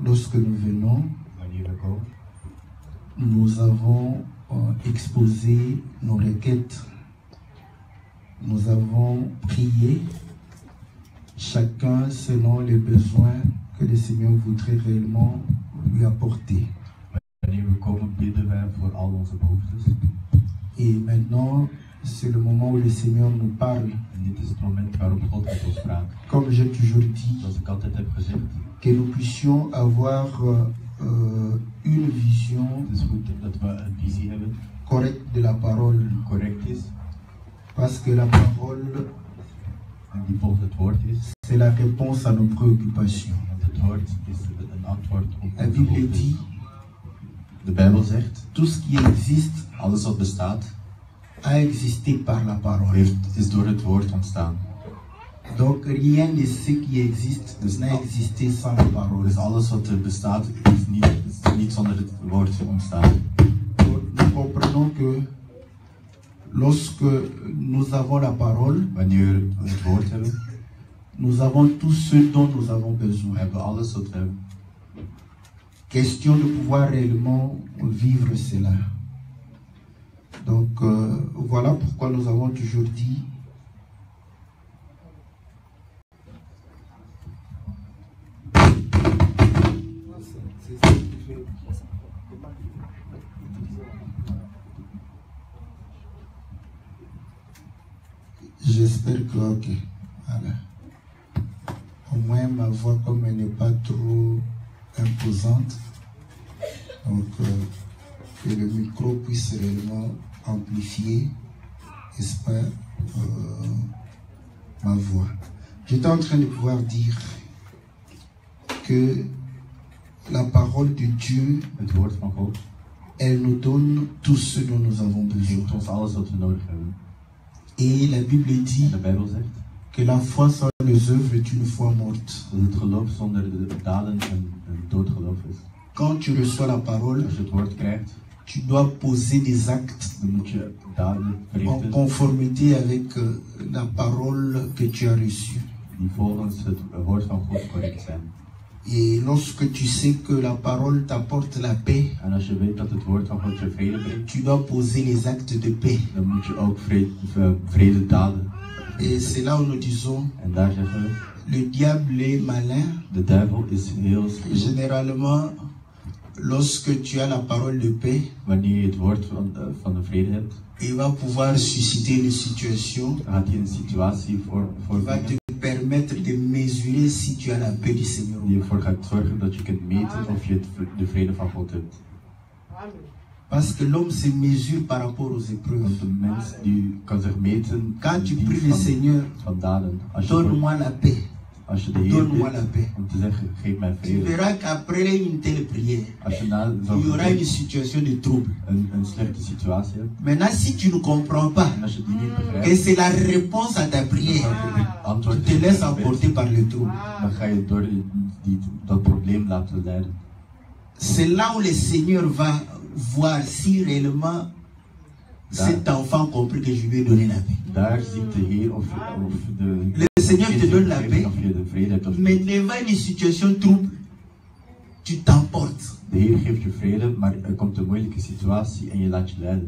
lorsque nous venons, nous avons exposé nos requêtes. Nous avons prié, chacun selon les besoins que le Seigneur voudrait réellement lui apporter. Et maintenant, c'est le moment où le Seigneur nous parle. Comme j'ai toujours dit, que nous puissions avoir une vision correcte de la parole. Parce que la parole, c'est la réponse à nos préoccupations. La Bible dit, de Bijbel zegt, tout ce qui existe, alles wat bestaat, a existé par la parole. is door het woord ontstaan. Donc rien de ce qui existe n'a existé sans la parole. Dus alles wat er bestaat is niet zonder het woord ontstaan. Nous comprenons que lorsque nous avons la parole, wanneer we het woord hebben, nous avons tout ce dont nous avons besoin. We hebben alles wat we hebben. Question de pouvoir réellement vivre cela. Donc voilà pourquoi nous avons toujours dit j'espère que ok, voilà. Au moins ma voix comme elle n'est pas trop imposante, donc que le micro puisse réellement amplifier, j'espère, ma voix. J'étais en train de pouvoir dire que la parole de Dieu, elle nous donne tout ce dont nous avons besoin. Et la Bible dit que la foi sans les œuvres est une foi morte. Quand tu reçois la parole, tu dois poser des actes en conformité avec la parole que tu as reçue. Et lorsque tu sais que la parole t'apporte la paix, tu dois poser les actes de paix. Et c'est là où nous disons, le diable est malin. Généralement, lorsque tu as la parole de paix, il va pouvoir susciter une situation, il va te permettre de mesurer si tu as la paix du Seigneur. Parce que l'homme se mesure par rapport aux épreuves. Quand tu pries le Seigneur, donne-moi la paix. Donne-moi la paix. Tu verras qu'après une telle prière, il y aura une situation de trouble. Maintenant, si tu ne comprends pas que c'est la réponse à ta prière, tu te laisses emporter par le trouble. C'est là où le Seigneur va voir si réellement cet enfant compris que je lui ai donné la paix. Le Seigneur te donne la paix, mais devant une situation trouble, tu t'emportes.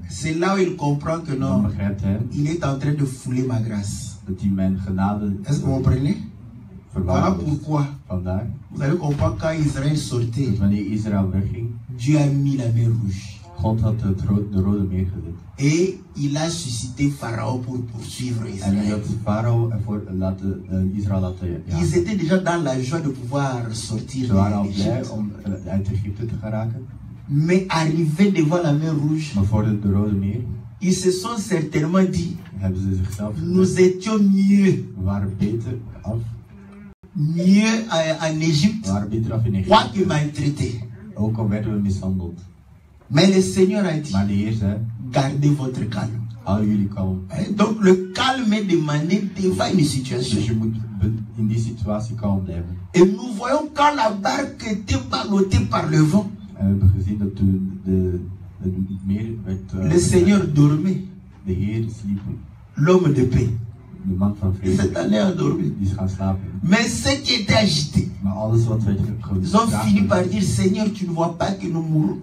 C'est là où il comprend que non, il est en train de fouler ma grâce. Est-ce que vous comprenez? Voilà pourquoi vous allez comprendre quand Israël sortait, Dieu a mis la mer rouge. Et il a suscité Pharaon pour poursuivre Israël. Ils étaient déjà dans la joie de pouvoir sortir d'Égypte. Mais arrivés devant la mer rouge, ils se sont certainement dit, nous étions mieux en Égypte, quoi qu'il m'a traité. Mais le Seigneur a dit, gardez votre calme. Donc le calme est demandé devant une situation. Et nous voyons quand la barque était ballottée par le vent, le Seigneur dormait. L'homme de paix, il s'est allé endormir. Mais ce qui était agité, Ils ont fini par dire, Seigneur, tu ne vois pas que nous mourons.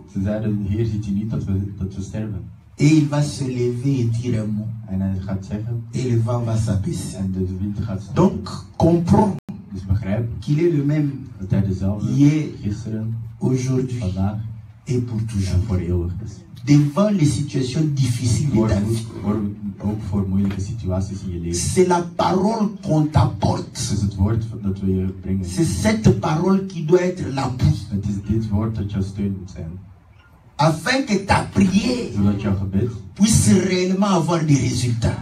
Et il va se lever et dire un mot. Et le vent va s'abaisser. Donc, comprends qu'il est le même hier, aujourd'hui et pour toujours. Devant les situations difficiles de ta vie, c'est la parole qu'on t'apporte. C'est cette parole qui doit être l'appui. Afin que ta prière puisse réellement avoir des résultats.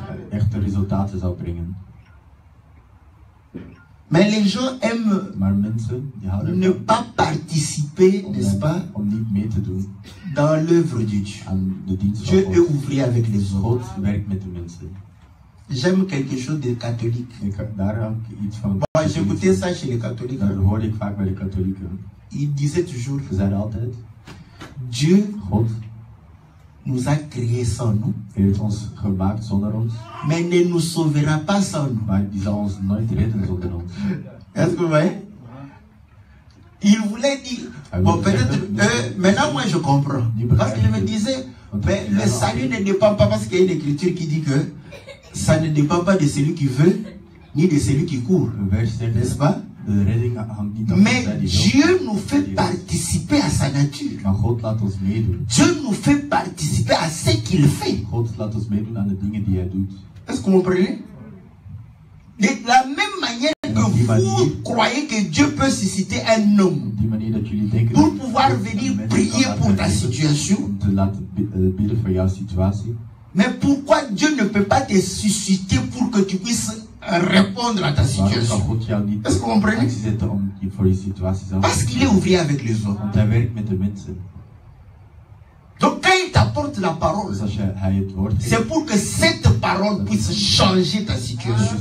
Mais les gens aiment ne pas participer, n'est-ce pas, dans l'œuvre de Dieu. Dieu est ouvrier avec les autres. J'aime quelque chose de catholique. Moi, j'écoutais ça chez les catholiques. Ils disaient toujours, Dieu nous a créés sans nous, mais ne nous sauvera pas sans nous. Est-ce que vous voyez? Il voulait dire, bon, peut-être, maintenant moi je comprends. Parce qu'il me disait, mais le salut ne dépend pas, parce qu'il y a une écriture qui dit que ça ne dépend pas de celui qui veut, ni de celui qui court. N'est-ce pas? Mais Dieu nous fait participer à sa nature. Dieu nous fait participer à ce qu'il fait. Est-ce que vous comprenez? De la même manière que vous croyez que Dieu peut susciter un homme pour pouvoir venir prier pour ta situation. Mais pourquoi Dieu ne peut pas te susciter pour que tu puisses répondre à ta situation? Est-ce que vous comprenez? Parce qu'il est ouvrier avec les autres. Donc quand il t'apporte la parole, c'est pour que cette parole puisse changer ta situation.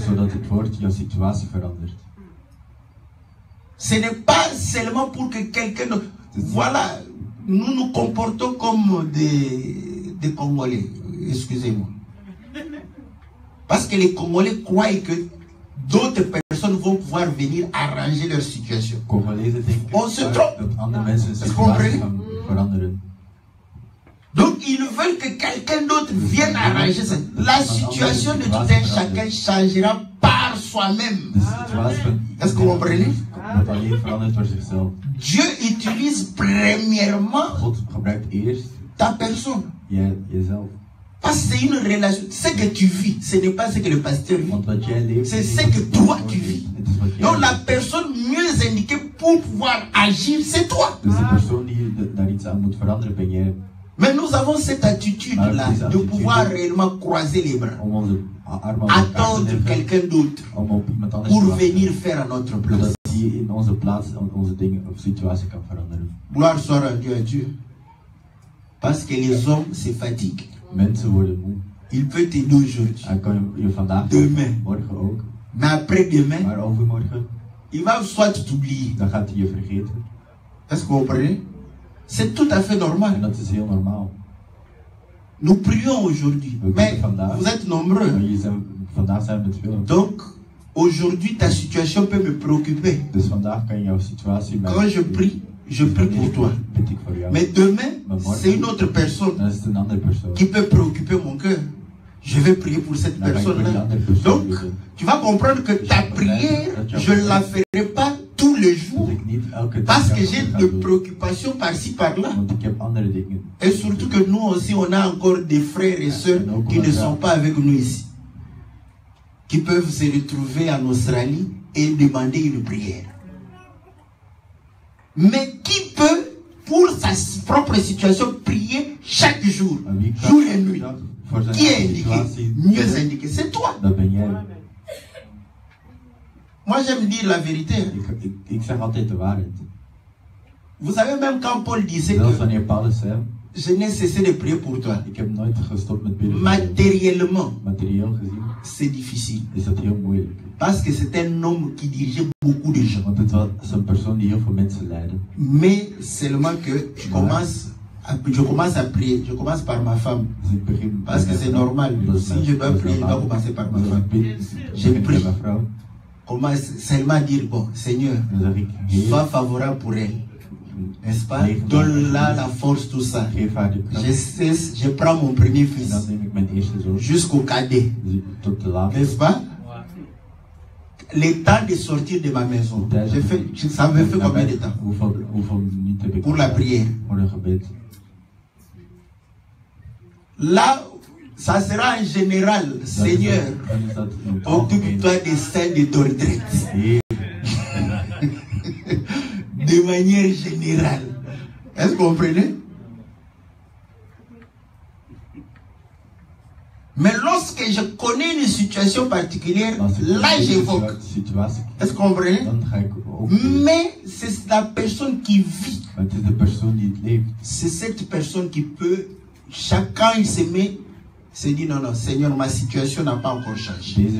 Ce n'est pas seulement pour que quelqu'un... Voilà, nous nous comportons comme des Congolais. Excusez-moi. Parce que les Congolais croient que d'autres personnes vont pouvoir venir arranger leur situation. On se trompe. Est-ce que vous comprenez? Donc ils veulent que quelqu'un d'autre vienne arranger ça. La situation de tout un chacun changera par soi-même. Est-ce que vous comprenez? Dieu utilise premièrement ta personne. Parce que c'est une relation. Ce que tu vis, ce n'est pas ce que le pasteur vit. C'est ce que toi tu vis. Donc la personne mieux indiquée pour pouvoir agir, c'est toi. Mais nous avons cette attitude-là de pouvoir réellement croiser les bras. Attendre quelqu'un d'autre pour venir faire à notre place. Gloire soit rendue à Dieu. Parce que les hommes se fatiguent. Il peut t'aider aujourd'hui, demain, mais après-demain, il va soit t'oublier. Est-ce que vous comprenez? C'est tout à fait normal. Nous prions aujourd'hui, mais vous êtes nombreux. Donc, aujourd'hui, ta situation peut me préoccuper. Quand je prie pour toi. Mais demain, c'est une autre personne qui peut préoccuper mon cœur. Je vais prier pour cette personne-là. Donc, tu vas comprendre que ta prière, je ne la ferai pas tous les jours. Parce que j'ai des préoccupations par-ci, par-là. Et surtout que nous aussi, on a encore des frères et sœurs qui ne sont pas avec nous ici. Qui peuvent se retrouver en Australie et demander une prière. Mais qui peut, pour sa propre situation, prier chaque jour, jour et nuit? Qui est indiqué? Mieux indiqué, c'est toi. Moi, j'aime dire la vérité. Vous savez, même quand Paul disait que je n'ai cessé de prier pour toi, matériellement, c'est difficile. Parce que c'est un homme qui dirigeait beaucoup de gens. Mais seulement que je commence à prier. Je commence par ma femme. Parce que c'est normal. Si je dois prier, je dois commencer par ma femme. Je prie. comment seulement dire, bon, Seigneur, sois favorable pour elle. N'est-ce pas? Donne-la la force, tout ça. Je prends mon premier fils jusqu'au cadet. N'est-ce pas? Le temps de sortir de ma maison. Ça me fait combien de temps? Pour la prière. Là, ça sera en général, Seigneur, occupe-toi des scènes de ton retraite. De manière générale. Est-ce que vous comprenez? Mais lorsque je connais une situation particulière, là j'évoque. Est-ce que vous comprenez? Mais c'est la personne qui vit. C'est cette personne qui peut, chacun il se met, se dit non, non, Seigneur, ma situation n'a pas encore changé.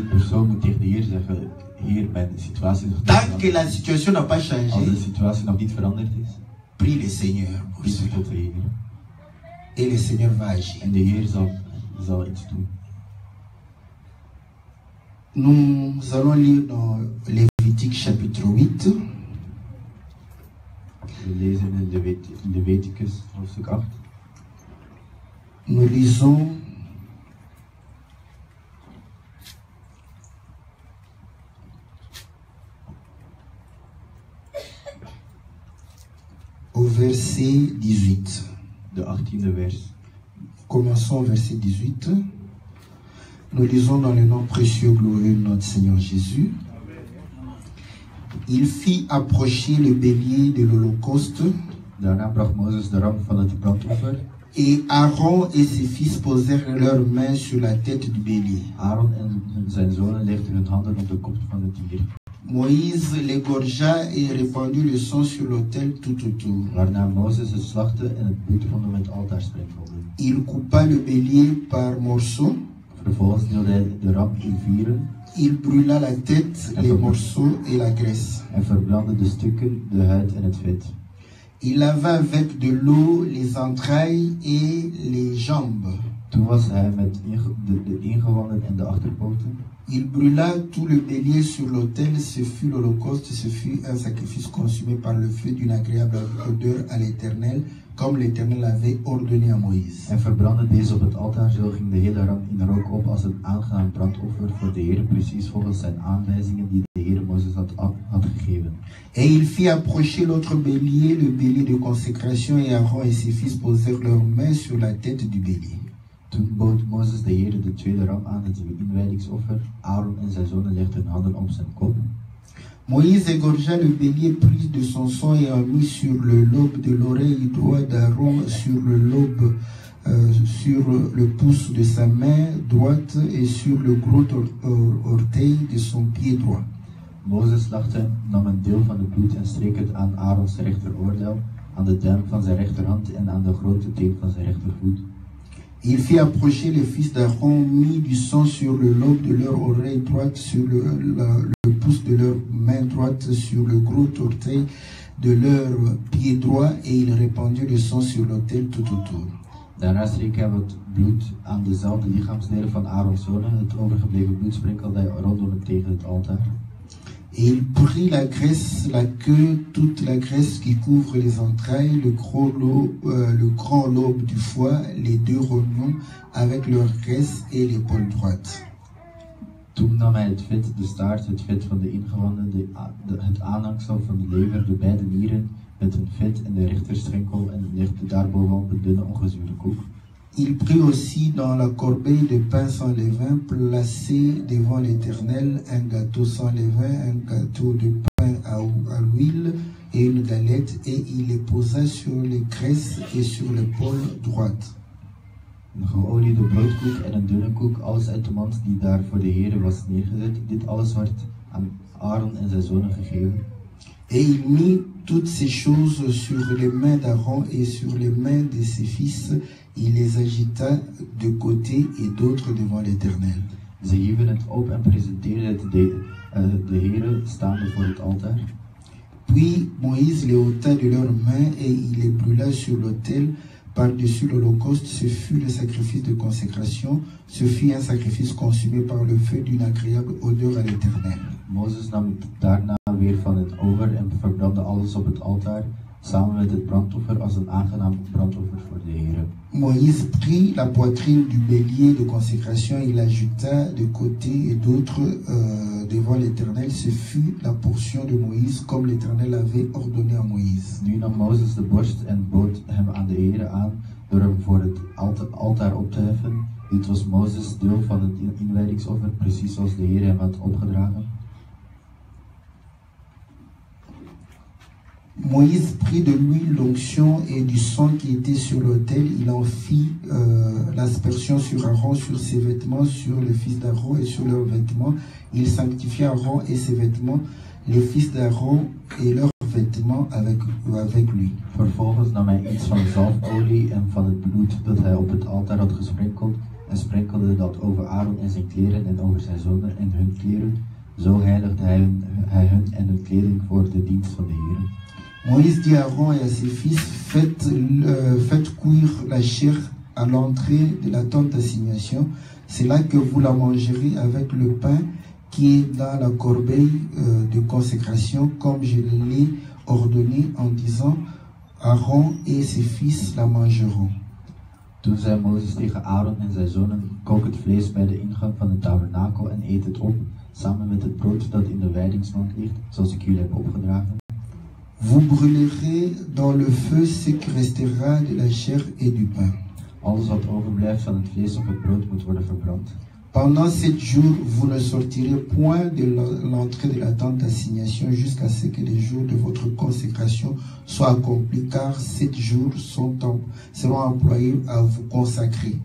Tant que la situation n'a pas changé, prie le Seigneur pour cela. Et le Seigneur va agir. Nous allons lire dans Lévitique chapitre 8. Nous lisons au verset 18. De 18e vers. Commençons au verset 18. Nous lisons dans le nom précieux glorieux de notre Seigneur Jésus. Il fit approcher le bélier de l'Holocauste. Et Aaron et ses fils posèrent leurs mains sur la tête du bélier. Moïse l'égorgea et répandit le sang sur l'autel tout autour. Il coupa le bélier par morceaux. Il brûla la tête, les morceaux et la graisse. Il lava avec de l'eau les entrailles et les jambes. Il brûla tout le bélier sur l'autel, ce fut l'Holocauste, ce fut un sacrifice consumé par le feu d'une agréable odeur à l'Éternel, comme l'Éternel avait ordonné à Moïse. En verbrandde deze op het altaar, zo ging de hele ram in rook op als een aangenaam brandoffer voor de Heer, precies volgens zijn aanwijzingen die de Heer Mozes had gegeven. Et il fit approcher l'autre bélier, le bélier de consécration, et Aaron et ses fils posèrent leurs mains sur la tête du bélier. Toen bood Mozes de Heer de tweede ram aan, het inwijdingsoffer. Aaron en zijn zonen legden hun handen op zijn kop. Moïse égorgea le bélier, prit de son sang et en mit sur le lobe de l'oreille droite d'Aaron, sur le lobe, sur le pouce de sa main droite et sur le gros orteil de son pied droit. Mozes lachte, nam een deel van het bloed en streek het aan Aarons rechteroordeel, aan de duim van zijn rechterhand en aan de grote teen van zijn rechtervoet. Il fit approcher les fils d'Aaron, mit du sang sur le lobe de leur oreille droite, sur le pouce de leur main droite, sur le gros orteil de leur pied droit, et il répandit le sang sur l'autel tout autour. Daarna streek hij het bloed aan dezelfde lichaamsdelen van Aarons zonen. Het overgebleven bloed sprinkelde hij rondom tegen het altaar. Et il prit la graisse, la queue, toute la graisse qui couvre les entrailles, le grand lobe du foie, les deux rognons avec leur graisse et l'épaule droite. Toen nam hij het vet, de staart, het vet van de ingewanden, het aanhangsel van de lever, de beide nieren met hun vet en de rechterstrenkel en legde daarbovenop de dunne ongezure koek. Il prit aussi dans la corbeille de pain sans levain, placé devant l'Éternel, un gâteau sans levain, un gâteau de pain à l'huile et une galette, et il les posa sur les graisses et sur l'épaule droite. Een geoliede broodkoek en een dunne koek, alles uit de mand die daar voor de Heere was neergezet. Dit alles werd aan Aaron en zijn zonen gegeven. Et il mit toutes ces choses sur les mains d'Aaron et sur les mains de ses fils. Il les agita de côté et d'autre devant l'Éternel. Ze hieven het op en presenteerden het de Heere staande voor het altaar. Puis Moïse les ôta de leurs mains et il les brûla sur l'autel par-dessus l'Holocauste, ce fut le sacrifice de consécration, ce fut un sacrifice consumé par le feu d'une agréable odeur à l'Éternel. Mozes nam daarna weer van het over en verbrandde alles op het altaar, samen met het brandoffer als een aangenaam brandoffer voor de Heer. Moïse prit la poitrine du bélier de consécration et l'ajouta de côté et d'autre devant l'Éternel. Ce fut la portion de Moïse comme l'Éternel avait ordonné à Moïse. Nu nam Mozes de borst en bood hem aan de Heer aan door hem voor het altaar op te heffen. Dit was Mozes deel van het inwijdingsoffer, precies zoals de Heer hem had opgedragen. Moïse prit de l'huile d'onction et du sang qui était sur l'autel. Il en fit l'aspersion sur Aaron, sur ses vêtements, sur les fils d'Aaron et sur leurs vêtements. Il sanctifia Aaron et ses vêtements, les fils d'Aaron et leurs vêtements avec lui. Vervolgens nam hij iets van de zalfolie en van het bloed dat hij op het altaar had gesprenkeld en sprenkelde dat over Aaron en zijn kleren en over zijn zonen en hun kleren. Zo heiligde hij hun en hun kleding voor de dienst van de Heer. Moïse dit à Aaron et à ses fils, faites cuire la chair à l'entrée de la tente d'assignation. C'est là que vous la mangerez avec le pain qui est dans la corbeille de consécration, comme je l'ai ordonné en disant, Aaron et ses fils la mangeront. Toen zei Mozes tegen Aaron en zijn zonen, kook het vlees bij de ingang van de tabernakel en eet het op, samen met het brood dat in de wijdingsmand ligt, zoals ik jullie heb opgedragen. Vous brûlerez dans le feu ce qui restera de la chair et du pain. Alles wat overblijft van het vlees of het brood moet worden verbrand. Pendant 7 jours, vous ne sortirez point de l'entrée de la tente d'assignation jusqu'à ce que les jours de votre consécration soient accomplis, car 7 jours seront employés à vous consacrer.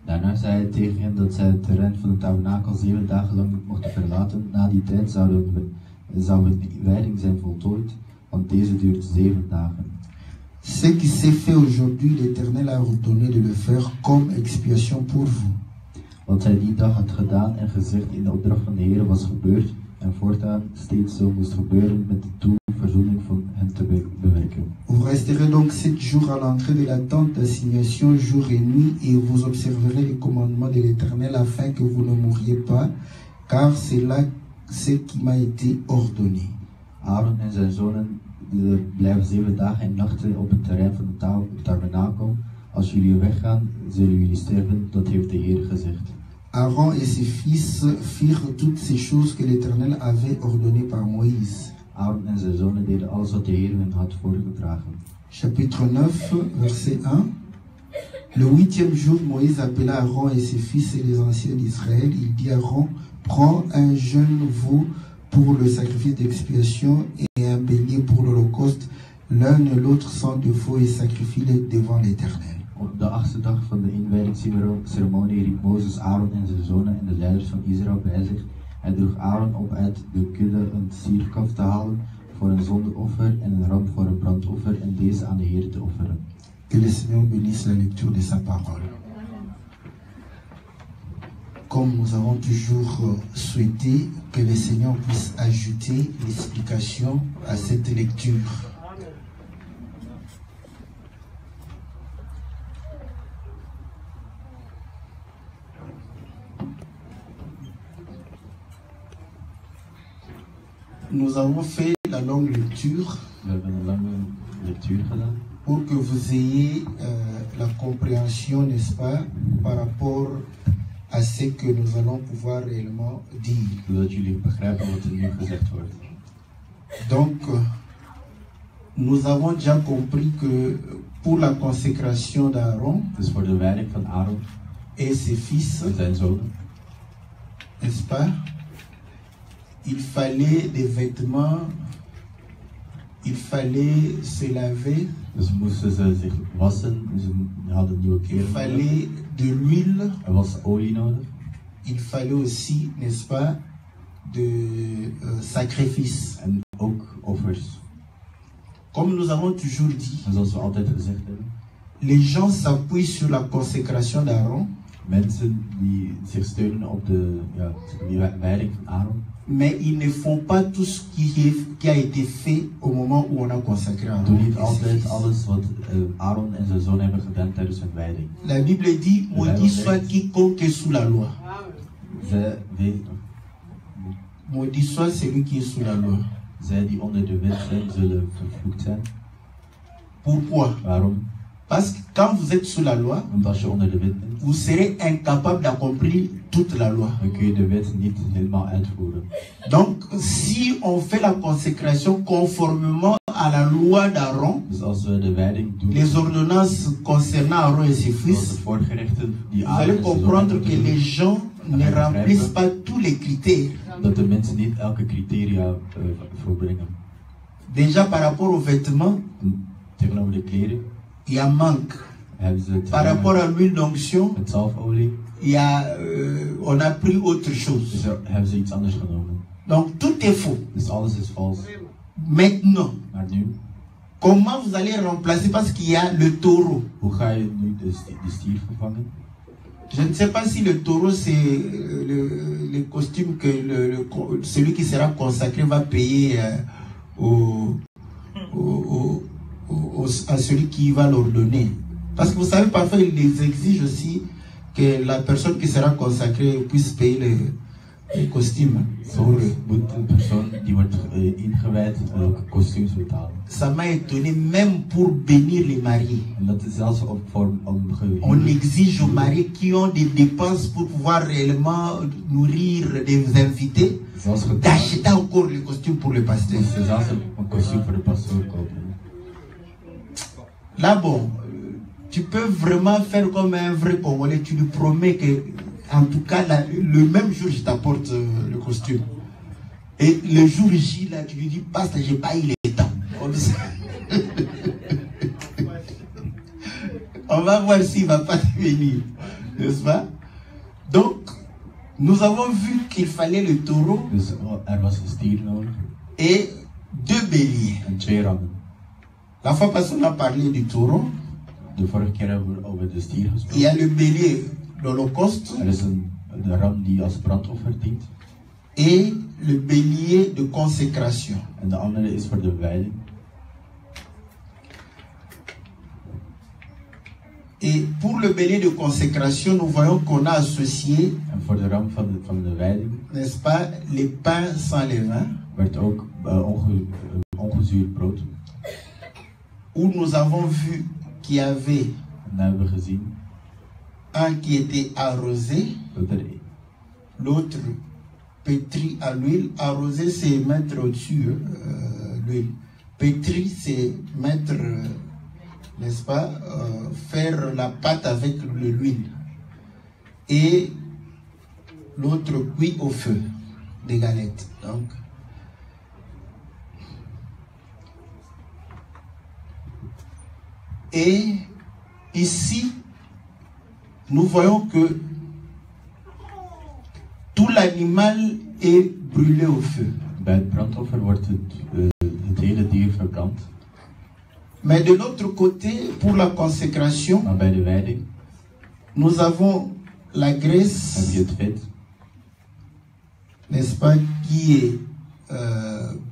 Daarna zei hij tegen hen dat zij het terrein van de tabernakel 7 dagen lang mochten verlaten. Na die tijd zou de wijding zijn voltooid, want deze duurt 7 dagen. Ce qui s'est fait aujourd'hui, l'Éternel a ordonné de le faire comme expiation pour vous. Wat hij die dag had gedaan en gezegd in de opdracht van de Heer was gebeurd en voortaan steeds zo moest gebeuren met het doel verzoening van hen te bewerken. Vous resterez donc 7 jours à l'entrée de la tente d'assignation jour et nuit et vous observerez les commandements de l'Éternel afin que vous ne mouriez pas, car c'est là ce qui m'a été ordonné. Aaron en zijn zonen blijven 7 dagen en nachten op het terrein van de tabernakel. Als jullie weggaan, zullen jullie sterven, dat heeft de Heer gezegd. Aaron et ses fils firent toutes ces choses que l'Éternel avait ordonnées par Moïse. Aaron en zijn zonen deden alles wat de Heer hun had voorgedragen. Chapitre 9, verset 1. Le 8e jour, Moïse appela Aaron et ses fils et les anciens d'Israël. Il dit à Aaron, prends un jeune veau pour le sacrifice d'expiation et un bélier pour l'holocauste, l'un et l'autre sans défaut, et sacrifie-les devant l'Éternel. Op de 8e dag van de inwijdingsceremonie riep Mozes Aaron en zijn zonen en de leiders van Israël bij zich. Hij droeg Aaron op uit de kudde een stierkalf te halen voor een zondeoffer en een ram voor een brandoffer en deze aan de Heer te offeren. Que le Seigneur bénisse la lecture de sa parole. Comme nous avons toujours souhaité que le Seigneur puisse ajouter l'explication à cette lecture. Nous avons fait la longue lecture pour que vous ayez la compréhension, n'est-ce pas, par rapport à ce que nous allons pouvoir réellement dire. Donc, nous avons déjà compris que pour la consécration d'Aaron et ses fils, n'est-ce pas, il fallait des vêtements, il fallait se laver, il fallait de l'huile, il fallait aussi, n'est-ce pas, de sacrifices. Comme nous avons toujours dit, les gens s'appuient sur la consécration d'Aaron Mensen die zich steunen op de wijding van Aaron. Mais ils ne font pas tout ce qui a été fait au moment où on a consacré Aaron. Doe niet altijd alles wat Aaron en zijn zoon hebben gedaan tijdens hun wijding. La Bible dit, maudit soit quiconque est sous la loi. Maudit soit celui qui est sous la loi. Zij die onder de wet zijn, zullen vervloekt zijn. Pourquoi? Waarom? Parce que quand vous êtes sous la loi, omdat je onder de wet bent, vous serez incapable d'accomplir toute la loi. Dan kun je de wet niet helemaal uitvoeren. Donc, si on fait la consécration conformément à la loi d'Aaron, dus als we de wijding doen, les ordonnances concernant Aaron et ses fils, vous allez comprendre que les gens ne remplissent pas tous les critères. Dat de mensen niet elke criteria volbrengen. Déjà par rapport aux vêtements, tegenover de kleren, il y a manque. Par rapport à l'huile d'onction, il y a, on a pris autre chose. Dus hebben ze iets anders genomen. Donc tout est faux. Dus alles is vals. Maintenant, maar nu, comment vous allez remplacer, parce qu'il y a le taureau. Hoe ga je nu de stier vervangen? Je ne sais pas si le taureau c'est le costume que celui qui sera consacré va payer à celui qui va l'ordonner. Parce que vous savez, parfois ils les exigent aussi que la personne qui sera consacrée puisse payer le costume. Ça m'a étonné, même pour bénir les mariés. On exige aux mariés qui ont des dépenses pour pouvoir réellement nourrir des invités d'acheter encore le costume pour le pasteur. Là, bon, tu peux vraiment faire comme un vrai Congolais. Tu lui promets que, en tout cas, le même jour, je t'apporte le costume. Et le jour J, là, tu lui dis, pasteur, j'ai pas eu le temps. On va voir s'il va pas venir, n'est-ce pas? Donc, nous avons vu qu'il fallait le taureau et 2 béliers. La fois passée, on a parlé du taureau. De vorige keer hebben we over de stier gesproken. Il y a le bélier d'Holocauste. Er is de ram die als brandoffer dient. Et le bélier de consécration. En de andere is voor de wijding. Et pour le bélier de consécration, nous voyons qu'on a associé, en voor de ram van de wijding, n'est-ce pas, les pains sans levain. Werd ook ongezuurd brood. Où nous avons vu qu'il y avait un qui était arrosé, l'autre pétri à l'huile. Arrosé, c'est mettre au-dessus l'huile. Pétri, c'est mettre, n'est-ce pas, faire la pâte avec l'huile. Et l'autre cuit au feu, des galettes. Donc, et ici, nous voyons que tout l'animal est brûlé au feu. Bij het brandoffer wordt het hele dier verbrand. Mais de l'autre côté, pour la consécration, maar bij de wijding, nous avons la graisse, heb je het vet, n'est-ce pas, qui est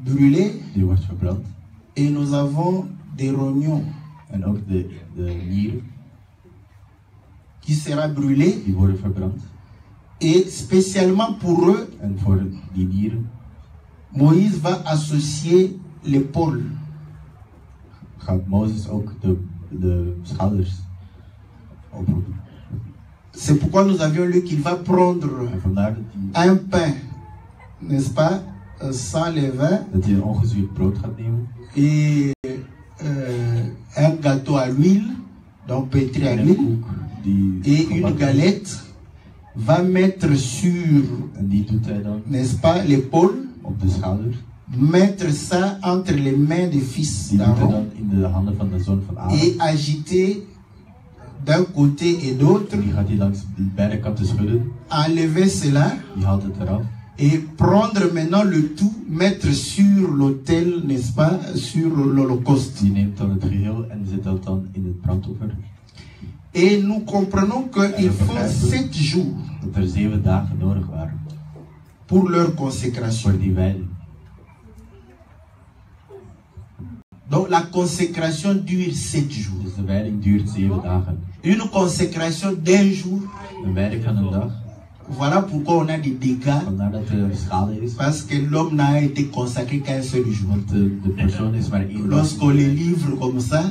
brûlée. Die wordt verbrand. Et nous avons des rognons. En ook de nieren, qui sera brûlé. Die worden verbrand. Et spécialement pour eux, en voor die nieren, Moïse va associer l'épaule. Gaat Mozes ook de schouders oproepen. C'est pourquoi nous avions lu qu'il va prendre un pain, n'est-ce pas, sans levain. Dat hij een ongezuurd brood gaat nemen. Et un gâteau à l'huile, donc pétri à l'huile, et une galette, va mettre sur, n'est-ce pas, l'épaule, mettre ça entre les mains des fils d'Aaron et agiter d'un côté et d'autre, enlever cela et prendre maintenant le tout, mettre sur l'autel, n'est-ce pas, sur l'Holocauste. Et nous comprenons qu'il faut 7 jours pour leur consécration. Donc la consécration dure 7 jours. Une consécration d'1 jour. Voilà pourquoi on a des dégâts. Parce que l'homme n'a été consacré qu'un seul jour. Lorsqu'on les livre comme ça,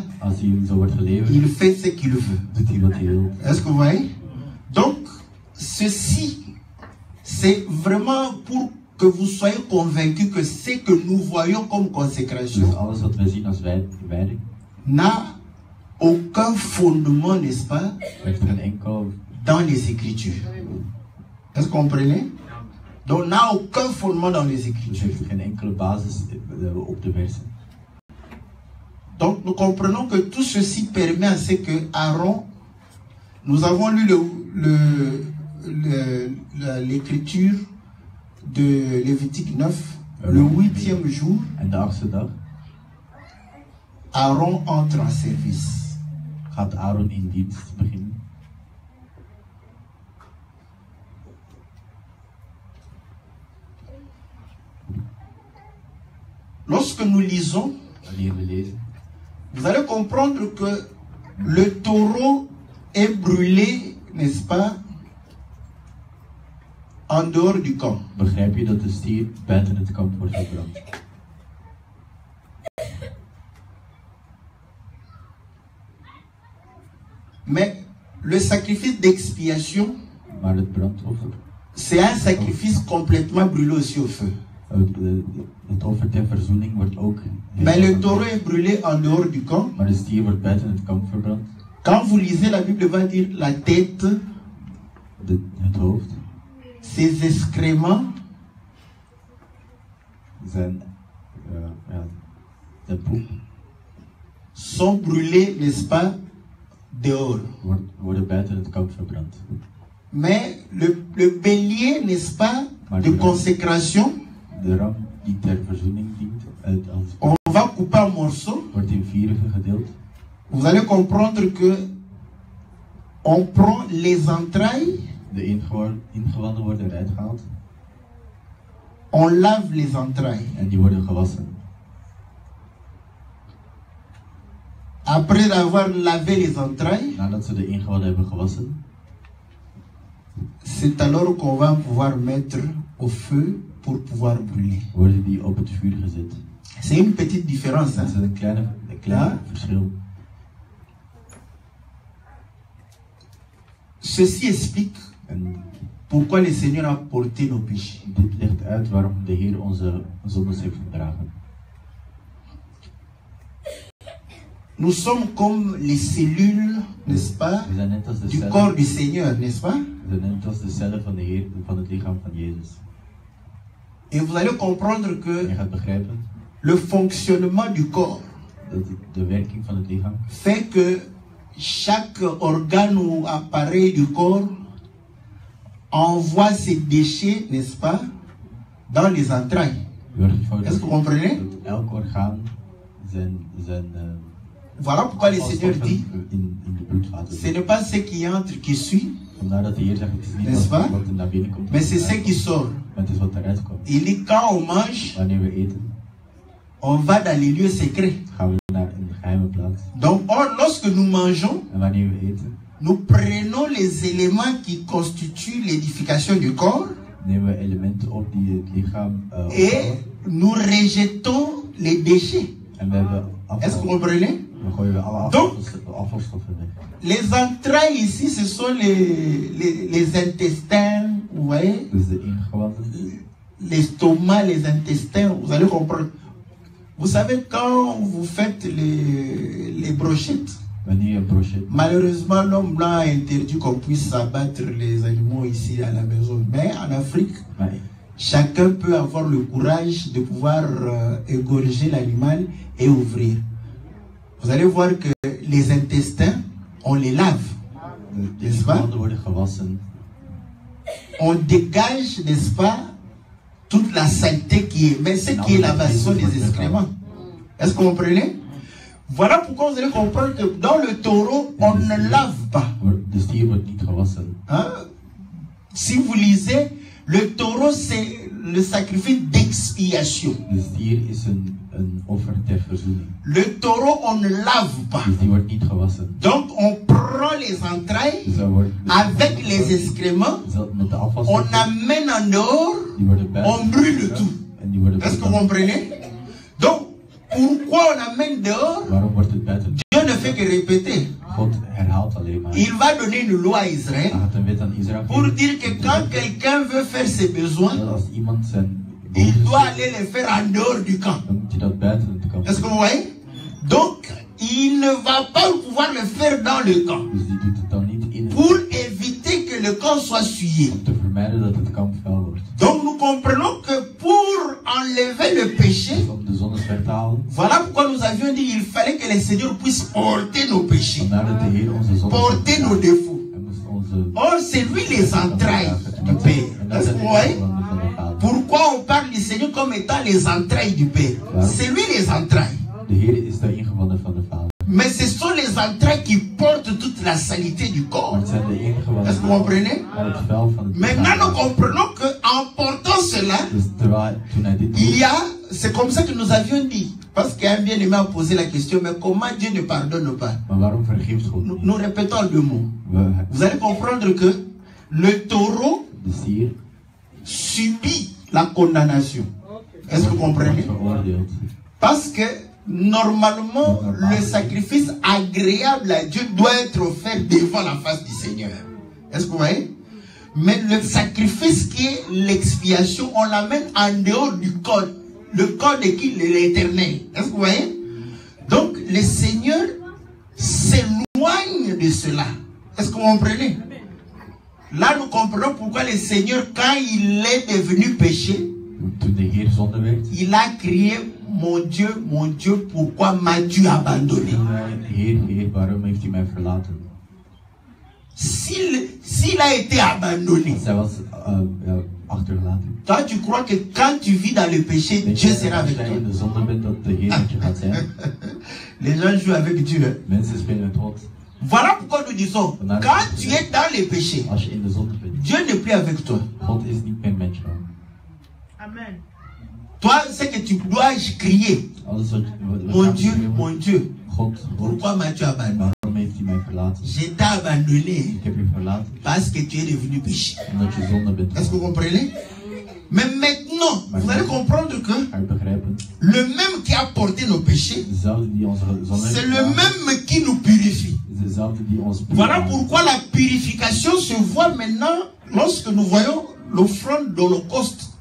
il fait ce qu'il veut. Est-ce que vous voyez? Donc, ceci, c'est vraiment pour que vous soyez convaincus que ce que nous voyons comme consécration n'a aucun fondement, n'est-ce pas, dans les Écritures. Est-ce que vous comprenez? Donc, n'a aucun fondement dans les Écritures. Donc, nous comprenons que tout ceci permet à ce que Aaron, nous avons lu l'écriture de Lévitique 9, le 8e jour, Aaron entre en service. Lorsque nous lisons, vous allez comprendre que le taureau est brûlé, n'est-ce pas, en dehors du camp. Mais le sacrifice d'expiation, c'est un sacrifice complètement brûlé aussi au feu. Mais le taureau est brûlé en dehors du camp. Quand vous lisez, la Bible va dire la tête, ses excréments, sont brûlés, n'est-ce pas, dehors. Mais le bélier, n'est-ce pas, de consécration, on va couper en morceaux. Vous allez comprendre que on prend les entrailles, on lave les entrailles. Après avoir lavé les entrailles, c'est alors qu'on va pouvoir mettre au feu pour pouvoir brûler. C'est une petite différence. Hein? Ceci explique pourquoi le Seigneur a porté nos péchés. Nous sommes comme les cellules, n'est-ce pas, du corps du Seigneur, n'est-ce pas? Et vous allez comprendre que le fonctionnement du corps fait que chaque organe ou appareil du corps envoie ses déchets, n'est-ce pas, dans les entrailles. Est-ce que vous comprenez? Voilà pourquoi le Seigneur dit, ce n'est pas ce qui entre qui suit, n'est-ce pas, mais c'est ce qui sort. Il dit, quand on mange, on va dans les lieux secrets. Donc, lorsque nous mangeons, nous prenons les éléments qui constituent l'édification du corps et nous rejetons les déchets. Est-ce que vous comprenez? Donc, les entrailles ici, ce sont les intestins, vous voyez, l'estomac, les intestins, vous allez comprendre. Vous savez, quand vous faites les brochettes, malheureusement, l'homme blanc a interdit qu'on puisse abattre les animaux ici à la maison. Mais en Afrique, chacun peut avoir le courage de pouvoir égorger l'animal et ouvrir. Vous allez voir que les intestins, on les lave, n'est-ce pas? On dégage, n'est-ce pas, toute la saleté qui est. Mais ce qui est là-bas, ce sont les excréments. Est-ce que vous comprenez? Voilà pourquoi vous allez comprendre que dans le taureau, on ne lave pas. Hein? Si vous lisez, le taureau, c'est le sacrifice d'expiation. Le taureau, on ne lave pas. Donc, on prend les entrailles avec les excréments, on amène en dehors, on brûle tout. Est-ce que vous comprenez? Donc, pourquoi on amène dehors? Dieu ne fait que répéter. Il va donner une loi à Israël pour dire que quand quelqu'un veut faire ses besoins, il doit aller les faire en dehors du camp. Est-ce que vous voyez? Donc, il ne va pas pouvoir le faire dans le camp pour éviter que le camp soit souillé. Donc, nous comprenons que pour enlever le péché, voilà pourquoi nous avions dit qu'il fallait que le Seigneur puisse porter nos péchés, porter nos défauts. Or, c'est lui les entrailles du Père. Est-ce que vous voyez? Pourquoi on parle du Seigneur comme étant les entrailles du Père? C'est lui les entrailles. Mais ce sont les entrailles qui portent toute la saleté du corps. Est-ce que vous comprenez? Maintenant, nous comprenons qu'en portant cela, il y a, c'est comme ça que nous avions dit. Parce qu'un bien-aimé a posé la question, mais comment Dieu ne pardonne pas? Nous répétons deux mots. Vous allez comprendre que le taureau subit la condamnation. Est-ce que vous comprenez? Parce que normalement, le sacrifice agréable à Dieu doit être offert devant la face du Seigneur. Est-ce que vous voyez? Mais le sacrifice qui est l'expiation, on l'amène en dehors du code. Le code de qui? L'Éternel. Est-ce que vous voyez? Donc, le Seigneur s'éloigne de cela. Est-ce que vous comprenez? Là, nous comprenons pourquoi le Seigneur, quand il est devenu péché, il a crié, mon Dieu, pourquoi m'as-tu abandonné? S'il a été abandonné, toi tu crois que quand tu vis dans le péché, Dieu sera avec toi? Les gens jouent avec Dieu. Voilà pourquoi nous disons, quand tu es dans le péché, Dieu n'est plus avec toi. Amen. Toi, c'est que tu dois crier, mon Dieu, pourquoi m'as-tu abandonné? Je t'ai abandonné parce que tu es devenu péché. Est-ce que vous comprenez? Mais maintenant, vous allez comprendre que le même qui a porté nos péchés, c'est le même qui nous purifie. Voilà pourquoi la purification se voit maintenant lorsque nous voyons l'offrande d'Holocauste.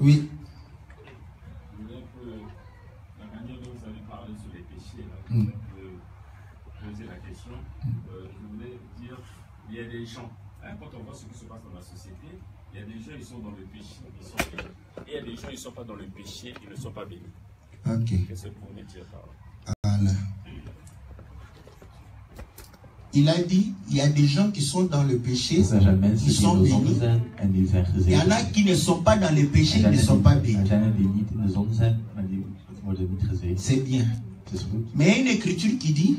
Oui. Poser la question, je voulais dire, il y a des gens, quand on voit ce qui se passe dans la société, il y a des gens, ils sont dans le péché, ils sont bénis. Et il y a des gens, ils ne sont pas dans le péché, ils ne sont pas bénis. Ok. Qu'est-ce que vous voulez dire par là? Voilà. Il a dit, il y a des gens qui sont dans le péché, qui sont bénis. Il y en a qui ne sont pas dans le péché, qui ne sont pas bénis. C'est bien. Mais il y a une écriture qui dit,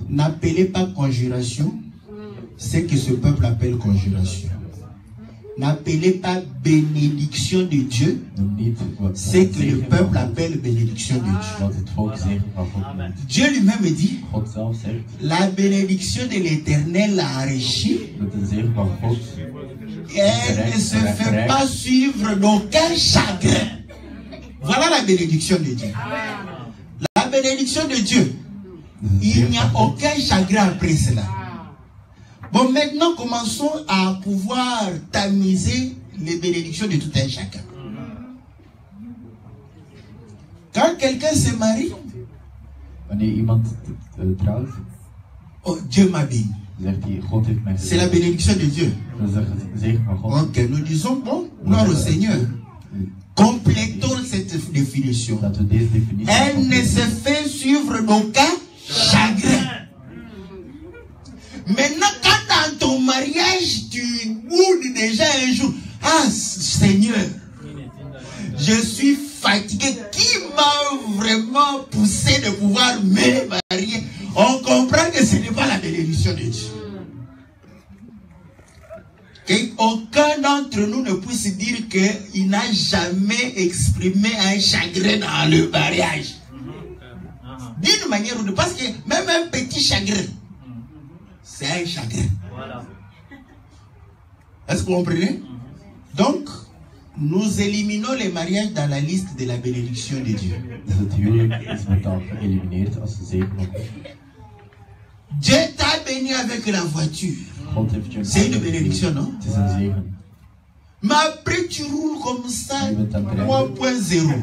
n'appelez pas conjuration ce que ce peuple appelle conjuration. N'appelez pas bénédiction de Dieu ce que le peuple appelle bénédiction de Dieu. Dieu lui-même dit, la bénédiction de l'Éternel l'a enrichi. Elle ne se fait pas suivre d'aucun chagrin. Voilà la bénédiction de Dieu. La bénédiction de Dieu, il n'y a aucun chagrin après cela. Bon, maintenant, commençons à pouvoir tamiser les bénédictions de tout un chacun. Quand quelqu'un se marie, oh, Dieu m'a béni. C'est la bénédiction de Dieu. Ok, nous disons, bon, gloire au Seigneur. Complétons cette définition. Elle ne se fait suivre d'aucun chagrin. Maintenant, quand dans ton mariage, tu boudes déjà un jour, ah Seigneur, Je suis fatigué. Qui m'a vraiment poussé de pouvoir me marier? On comprend que ce n'est pas la bénédiction de Dieu. Et aucun d'entre nous ne puisse dire qu'il n'a jamais exprimé un chagrin dans le mariage. D'une manière ou d'une autre, parce que même un petit chagrin, c'est un chagrin. Voilà. Est-ce que vous comprenez? Donc, nous éliminons les mariages dans la liste de la bénédiction de Dieu. Dieu t'a béni avec la voiture. C'est une bénédiction, non? Mais après, tu roules comme ça, 3.0.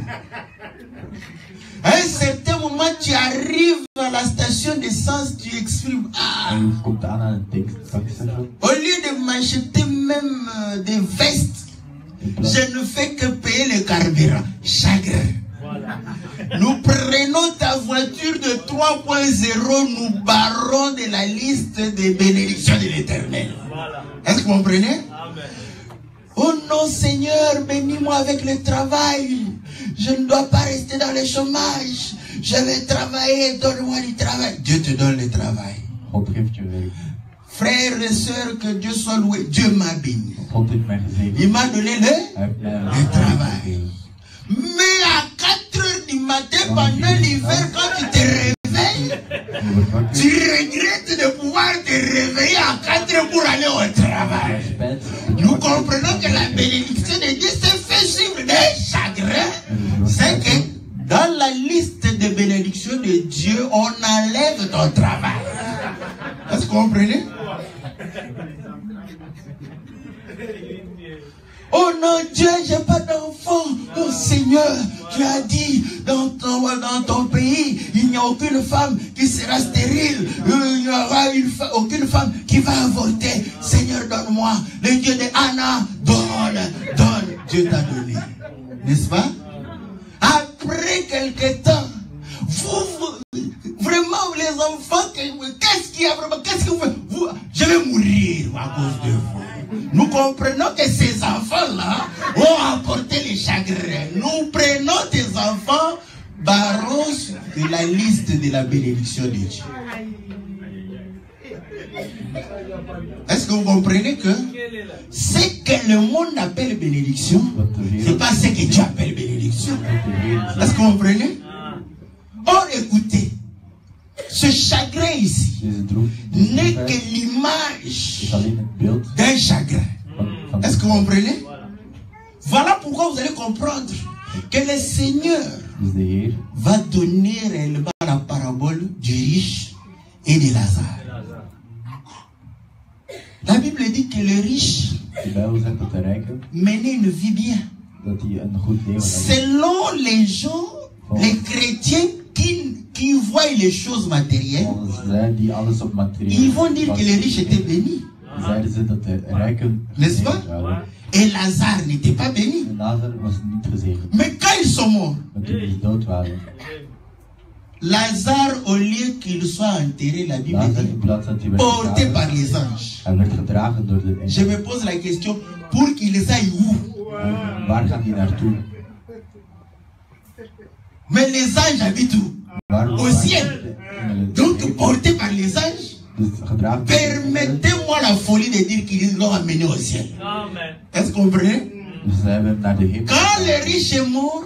À un certain moment, tu arrives à la station d'essence, tu exprimes. Ah. Au lieu de m'acheter même des vestes, je ne fais que payer le carburant. Chagrin. Voilà. Nous prenons ta voiture de 3.0, nous barrons de la liste des bénédictions de l'Éternel. Voilà. Est-ce que vous comprenez? Amen. Oh non, Seigneur, bénis-moi avec le travail. Je ne dois pas rester dans le chômage. Je vais travailler, donne-moi du travail. Dieu te donne le travail. Frères et sœurs, que Dieu soit loué. Dieu m'a béni. Il m'a donné le travail. Mais à 4 heures du matin, pendant l'hiver, quand tu te réveilles, tu regrettes de pouvoir te réveiller à 4 heures pour aller au travail. Nous comprenons que la bénédiction de Dieu se fait suivre des chagrins. C'est que dans la liste de bénédictions de Dieu, on enlève ton travail. Est-ce que vous comprenez? Oh non, Dieu, j'ai pas d'enfant. Oh Seigneur, tu as dit dans ton pays, il n'y a aucune femme qui sera stérile. Il n'y aura aucune femme qui va avorter. Seigneur, donne-moi. Le Dieu de Anna, donne. Dieu t'a donné. N'est-ce pas? Après quelque temps, vraiment les enfants, qu'est-ce qu'il y a vraiment? Qu'est-ce que vous, je vais mourir à cause de vous. Nous comprenons que ces enfants-là ont apporté les chagrins. Nous prenons tes enfants, barrons de la liste de la bénédiction de Dieu. Est-ce que vous comprenez que ce que le monde appelle bénédiction, c'est pas ce que Dieu appelle bénédiction? Est-ce que vous comprenez? Or, écoutez, ce chagrin ici n'est que l'image d'un chagrin. Est-ce que vous comprenez? Voilà pourquoi vous allez comprendre que le Seigneur va donner réellement la parabole du riche et de Lazare. La Bible dit que le riche menait une vie bien. Selon les gens, les chrétiens qui voient les choses matérielles, ils vont dire que le riche était béni. N'est-ce pas? Et Lazare n'était pas béni. Mais quand ils sont morts, Lazare, au lieu qu'il soit enterré, la Bible dit, porté par les anges. Je me pose la question, pour qu'ils aillent où? Mais les anges habitent où? Au ciel. Donc, porté par les anges, permettez-moi la folie de dire qu'ils l'ont amené au ciel. Est-ce que vous comprenez? Quand le riche est mort,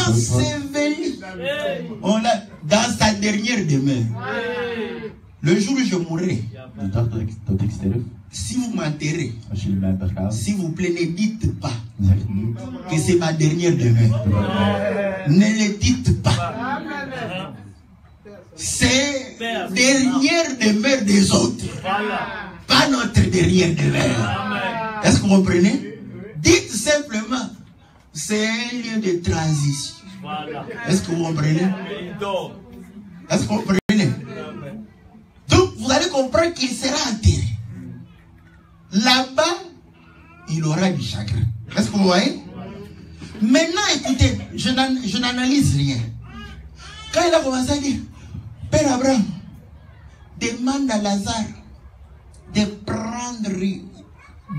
enseveli, dans sa dernière demeure. Le jour où je mourrai, si vous m'enterrez, s'il vous plaît, ne dites pas que c'est ma dernière demeure. Ne le dites pas. C'est dernière demeure des autres, pas notre dernière demeure. Est-ce que vous comprenez? Dites simplement, c'est un lieu de transition. Est-ce que vous comprenez? Est-ce que vous comprenez? Donc vous allez comprendre qu'il sera enterré. Là-bas, il aura du chagrin. Est-ce que vous voyez? Maintenant, écoutez, je n'analyse rien. Quand il a commencé à dire, Père Abraham, demande à Lazare de prendre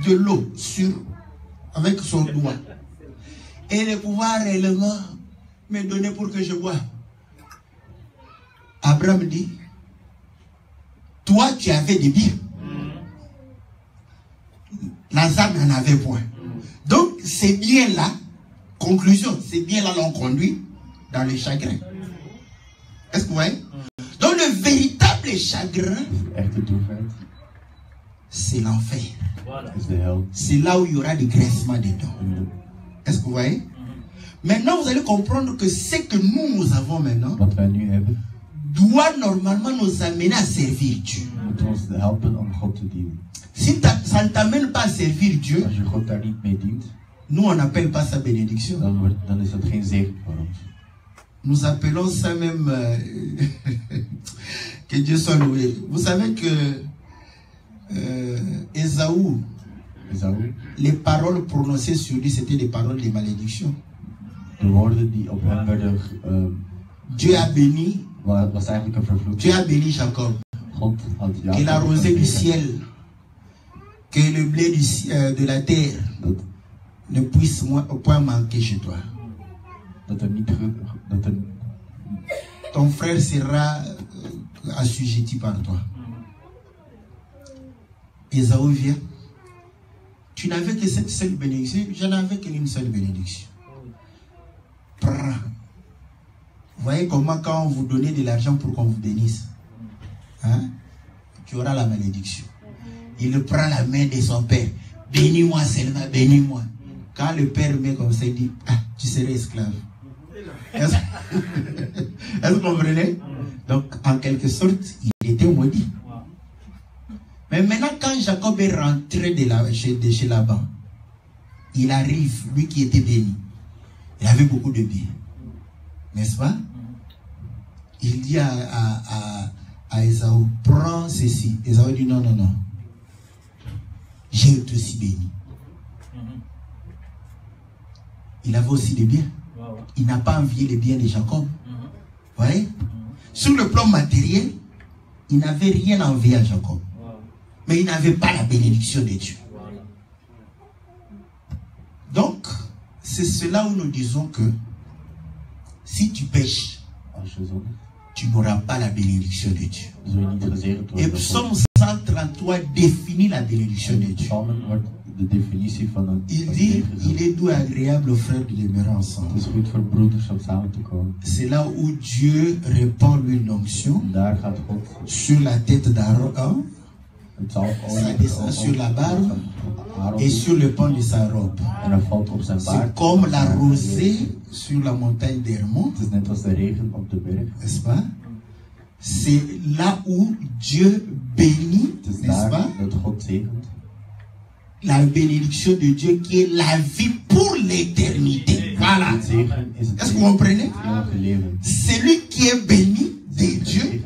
de l'eau avec son doigt Et le pouvoir réellement me donné pour que je bois. Abraham dit, toi tu avais des biens. Lazare n'en avait point. Donc ces biens-là, conclusion, ces biens-là l'ont conduit dans le chagrin. Est-ce que vous voyez? Donc le véritable chagrin, c'est l'enfer. C'est là où il y aura des graissements des dents. Est-ce que vous voyez? Maintenant, vous allez comprendre que ce que nous avons maintenant doit normalement nous amener à servir Dieu. Si ça ne t'amène pas à servir Dieu, nous on n'appelle pas ça bénédiction. Nous appelons ça même que Dieu soit loué. Vous savez que Ésaü, les paroles prononcées sur lui, c'était des paroles de malédiction. Dieu a béni. Dieu a béni Jacob. Que la rosée du ciel, que le blé de la terre ne puisse point manquer chez toi. Ton frère sera assujetti par toi. Ésaü vient. Tu n'avais que cette seule bénédiction. Je n'avais qu'une seule bénédiction. Prends. Vous voyez comment quand on vous donnait de l'argent pour qu'on vous bénisse, hein, tu auras la malédiction. Il prend la main de son père. Bénis-moi seulement, bénis-moi. Quand le père met comme ça, il dit, ah, tu serais esclave. Est-ce que vous comprenez? Donc, en quelque sorte, il était maudit. Mais maintenant, quand Jacob est rentré de chez Laban, il arrive, lui qui était béni. Il avait beaucoup de biens. N'est-ce pas? Il dit à Ésaü, prends ceci. Ésaü dit, non, non, non. J'ai été aussi béni. Il avait aussi des biens. Il n'a pas envié les biens de Jacob. Vous voyez? Sur le plan matériel, il n'avait rien à envier à Jacob. Mais il n'avait pas la bénédiction de Dieu. Donc, c'est cela où nous disons que si tu pêches, tu n'auras pas la bénédiction de Dieu. Et Psaume 133 définit la bénédiction de Dieu. Il dit, il est doux et agréable aux frères de demeurer ensemble. C'est là où Dieu répand l'huile d'onction sur la tête d'Aaron. Ça descend sur la barbe et sur le pan de sa robe. C'est comme la rosée sur la montagne d'Hermon. N'est-ce pas? C'est là où Dieu bénit, n'est-ce pas? La bénédiction de Dieu qui est la vie pour l'éternité. Voilà. Est-ce que vous comprenez? Celui qui est béni de Dieu,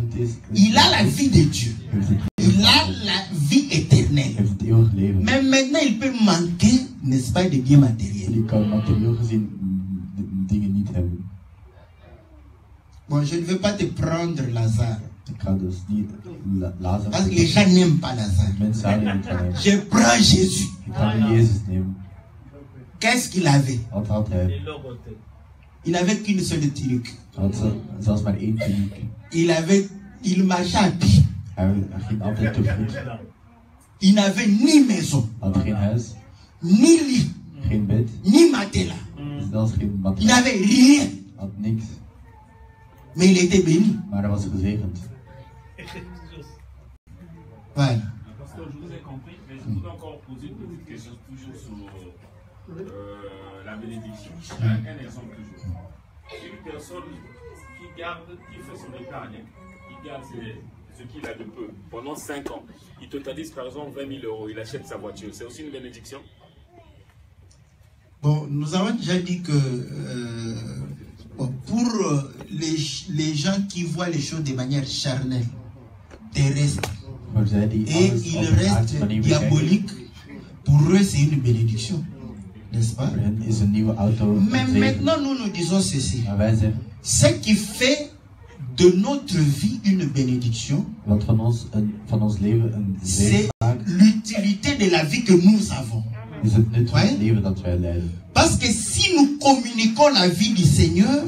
il a la vie de Dieu. Il a la vie éternelle. Mais maintenant, il peut manquer, n'est-ce pas, de biens matériels. Bon, je ne veux pas te prendre Lazare. Parce que les gens n'aiment pas Lazare. Je prends Jésus. Qu'est-ce qu'il avait? Il n'avait qu'une seule tunique. Il marchait à pied. Il n'avait ni maison, ni lit, ni matelas. Il n'avait rien. Mais il était béni. Voilà. Parce que je vous ai compris, mais je voudrais encore poser une petite question toujours sur la bénédiction. Un exemple toujours. Une personne qui fait son épargne, qui garde ce qu'il a de peu pendant 5 ans, il totalise par exemple 20 000 €, il achète sa voiture, c'est aussi une bénédiction? Bon, nous avons déjà dit que pour les gens qui voient les choses de manière charnelle, terrestre, et ils restent diaboliques, pour eux c'est une bénédiction, n'est-ce pas? Mais maintenant nous disons ceci. Ce qui fait de notre vie une bénédiction, c'est l'utilité de la vie que nous avons. is het nut van het leven dat wij leiden. Parce que si nous communiquons la vie du Seigneur,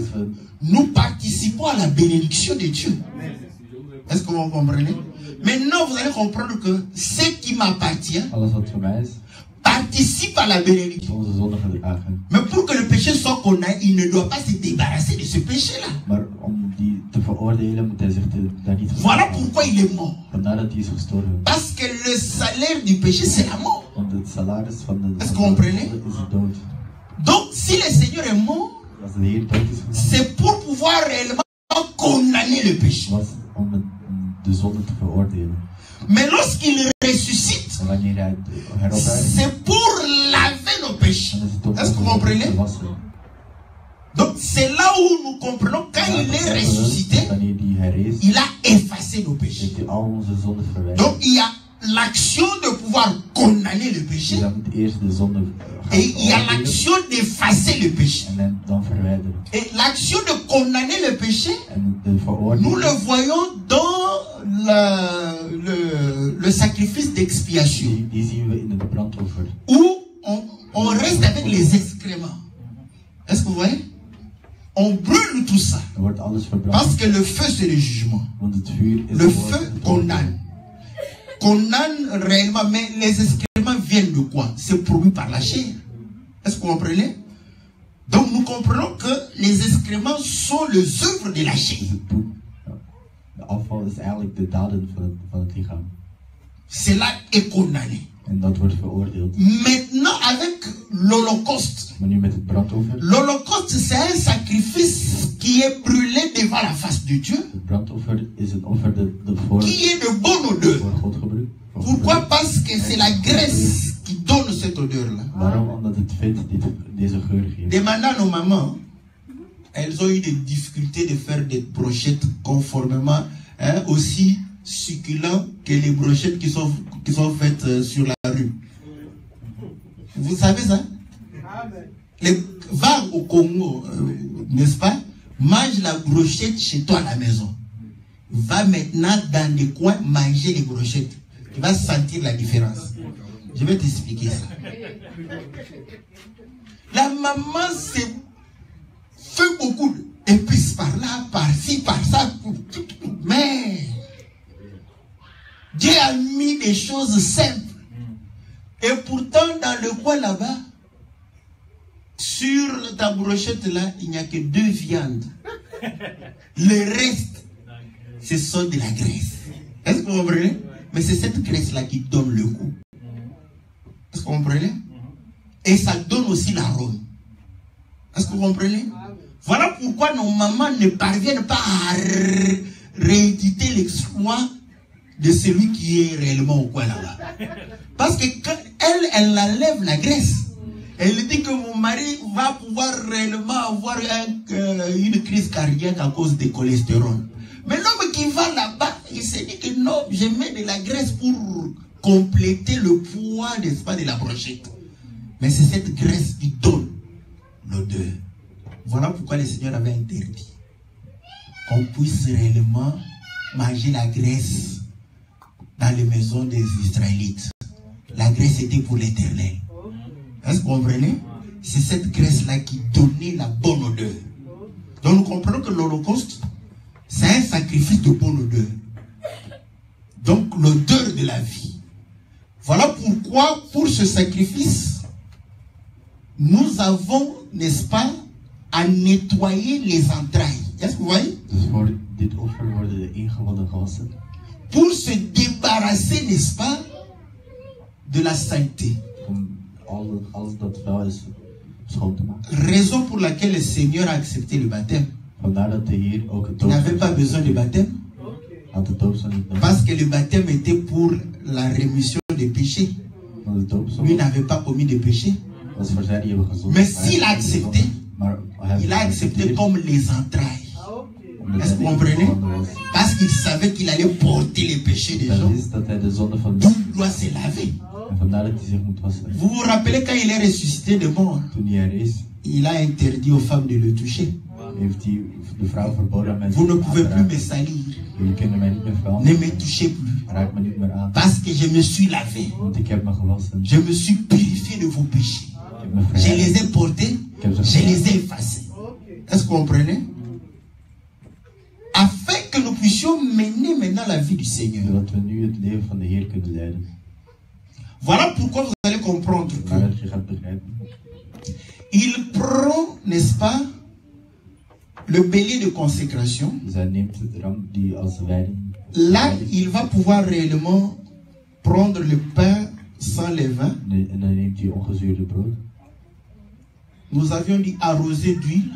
nous participons à la bénédiction de Dieu. Est-ce que vous comprenez? Maintenant, vous allez comprendre que ce qui m'appartient participe à la bénédiction. Mais pour que le péché soit condamné, il ne doit pas se débarrasser de ce péché-là. Voilà pourquoi il est mort. Parce que le salaire du péché, c'est la mort. Est-ce que vous comprenez? Donc, si le Seigneur est mort, c'est pour pouvoir réellement condamner le péché. Mais lorsqu'il ressuscite, c'est pour laver nos péchés. Est-ce que vous comprenez? Donc c'est là où nous comprenons, quand il est ressuscité, il a effacé nos péchés. Donc il y a l'action de pouvoir condamner le péché et il y a l'action d'effacer le péché. Et l'action de condamner le péché, nous le voyons dans le sacrifice d'expiation, où on reste avec les excréments. Est-ce que vous voyez? On brûle tout ça parce que le feu, c'est le jugement. Le feu condamne. Condamne réellement, mais les excréments viennent de quoi? C'est produit par la chair. Est-ce que vous comprenez? Donc nous comprenons que les excréments sont les œuvres de la chair. Cela est condamné. Maintenant avec l'Holocauste. L'Holocauste, c'est un sacrifice qui est brûlé devant la face de Dieu, qui est de bonne odeur. Pourquoi? Parce que c'est la graisse qui donne cette odeur-là. Demandons à nos mamans, elles ont eu des difficultés de faire des brochettes conformément, aussi succulents que les brochettes qui sont faites sur la rue. Vous savez ça? Va au Congo, n'est-ce pas? Mange la brochette chez toi à la maison. Va maintenant dans les coins manger les brochettes. Tu vas sentir la différence. Je vais t'expliquer ça. La maman fait beaucoup d'épices par là, par-ci, par ça. Mais Dieu a mis des choses simples. Et pourtant, dans le coin là-bas, sur ta brochette là, il n'y a que 2 viandes. Le reste, ce sont de la graisse. Est-ce que vous comprenez? Mais c'est cette graisse-là qui donne le goût. Est-ce que vous comprenez? Et ça donne aussi l'arôme. Est-ce que vous comprenez? Voilà pourquoi nos mamans ne parviennent pas à rééditer l'exploit de celui qui est réellement au coin là-bas. Parce que quand elle enlève la graisse, elle dit que mon mari va pouvoir réellement avoir une crise cardiaque à cause du cholestérol. Mais l'homme qui va là-bas, il s'est dit que non, je mets de la graisse pour compléter le poids, n'est-ce pas, de la brochette. Mais c'est cette graisse qui donne l'odeur. Voilà pourquoi le Seigneur avait interdit qu'on puisse réellement manger la graisse dans les maisons des Israélites. La graisse était pour l'Éternel. Est-ce que vous comprenez? C'est cette graisse-là qui donnait la bonne odeur. Donc nous comprenons que l'Holocauste, c'est un sacrifice de bonne odeur. Donc l'odeur de la vie. Voilà pourquoi pour ce sacrifice, nous avons, n'est-ce pas, à nettoyer les entrailles. Est-ce que vous voyez? Pour se débarrasser, n'est-ce pas, de la sainteté. Raison pour laquelle le Seigneur a accepté le baptême. Il n'avait pas besoin de baptême. Parce que le baptême était pour la rémission des péchés. Lui n'avait pas commis de péché. Mais s'il a accepté, il a accepté comme les entrailles. Est-ce que vous comprenez? Parce qu'il savait qu'il allait porter les péchés des gens. D'où il doit se laver. Vous vous rappelez quand il est ressuscité de mort, il a interdit aux femmes de le toucher. Vous ne pouvez plus me salir. Ne me touchez plus. Parce que je me suis lavé. Je me suis purifié purifié de vos péchés. Je les ai portés, je les ai effacés. Est-ce que vous comprenez? Afin que nous puissions mener maintenant la vie du Seigneur. Voilà pourquoi vous allez comprendre que il prend, n'est-ce pas, le bélier de consécration. Là, il va pouvoir réellement prendre le pain sans levain. Nous avions dit arroser d'huile.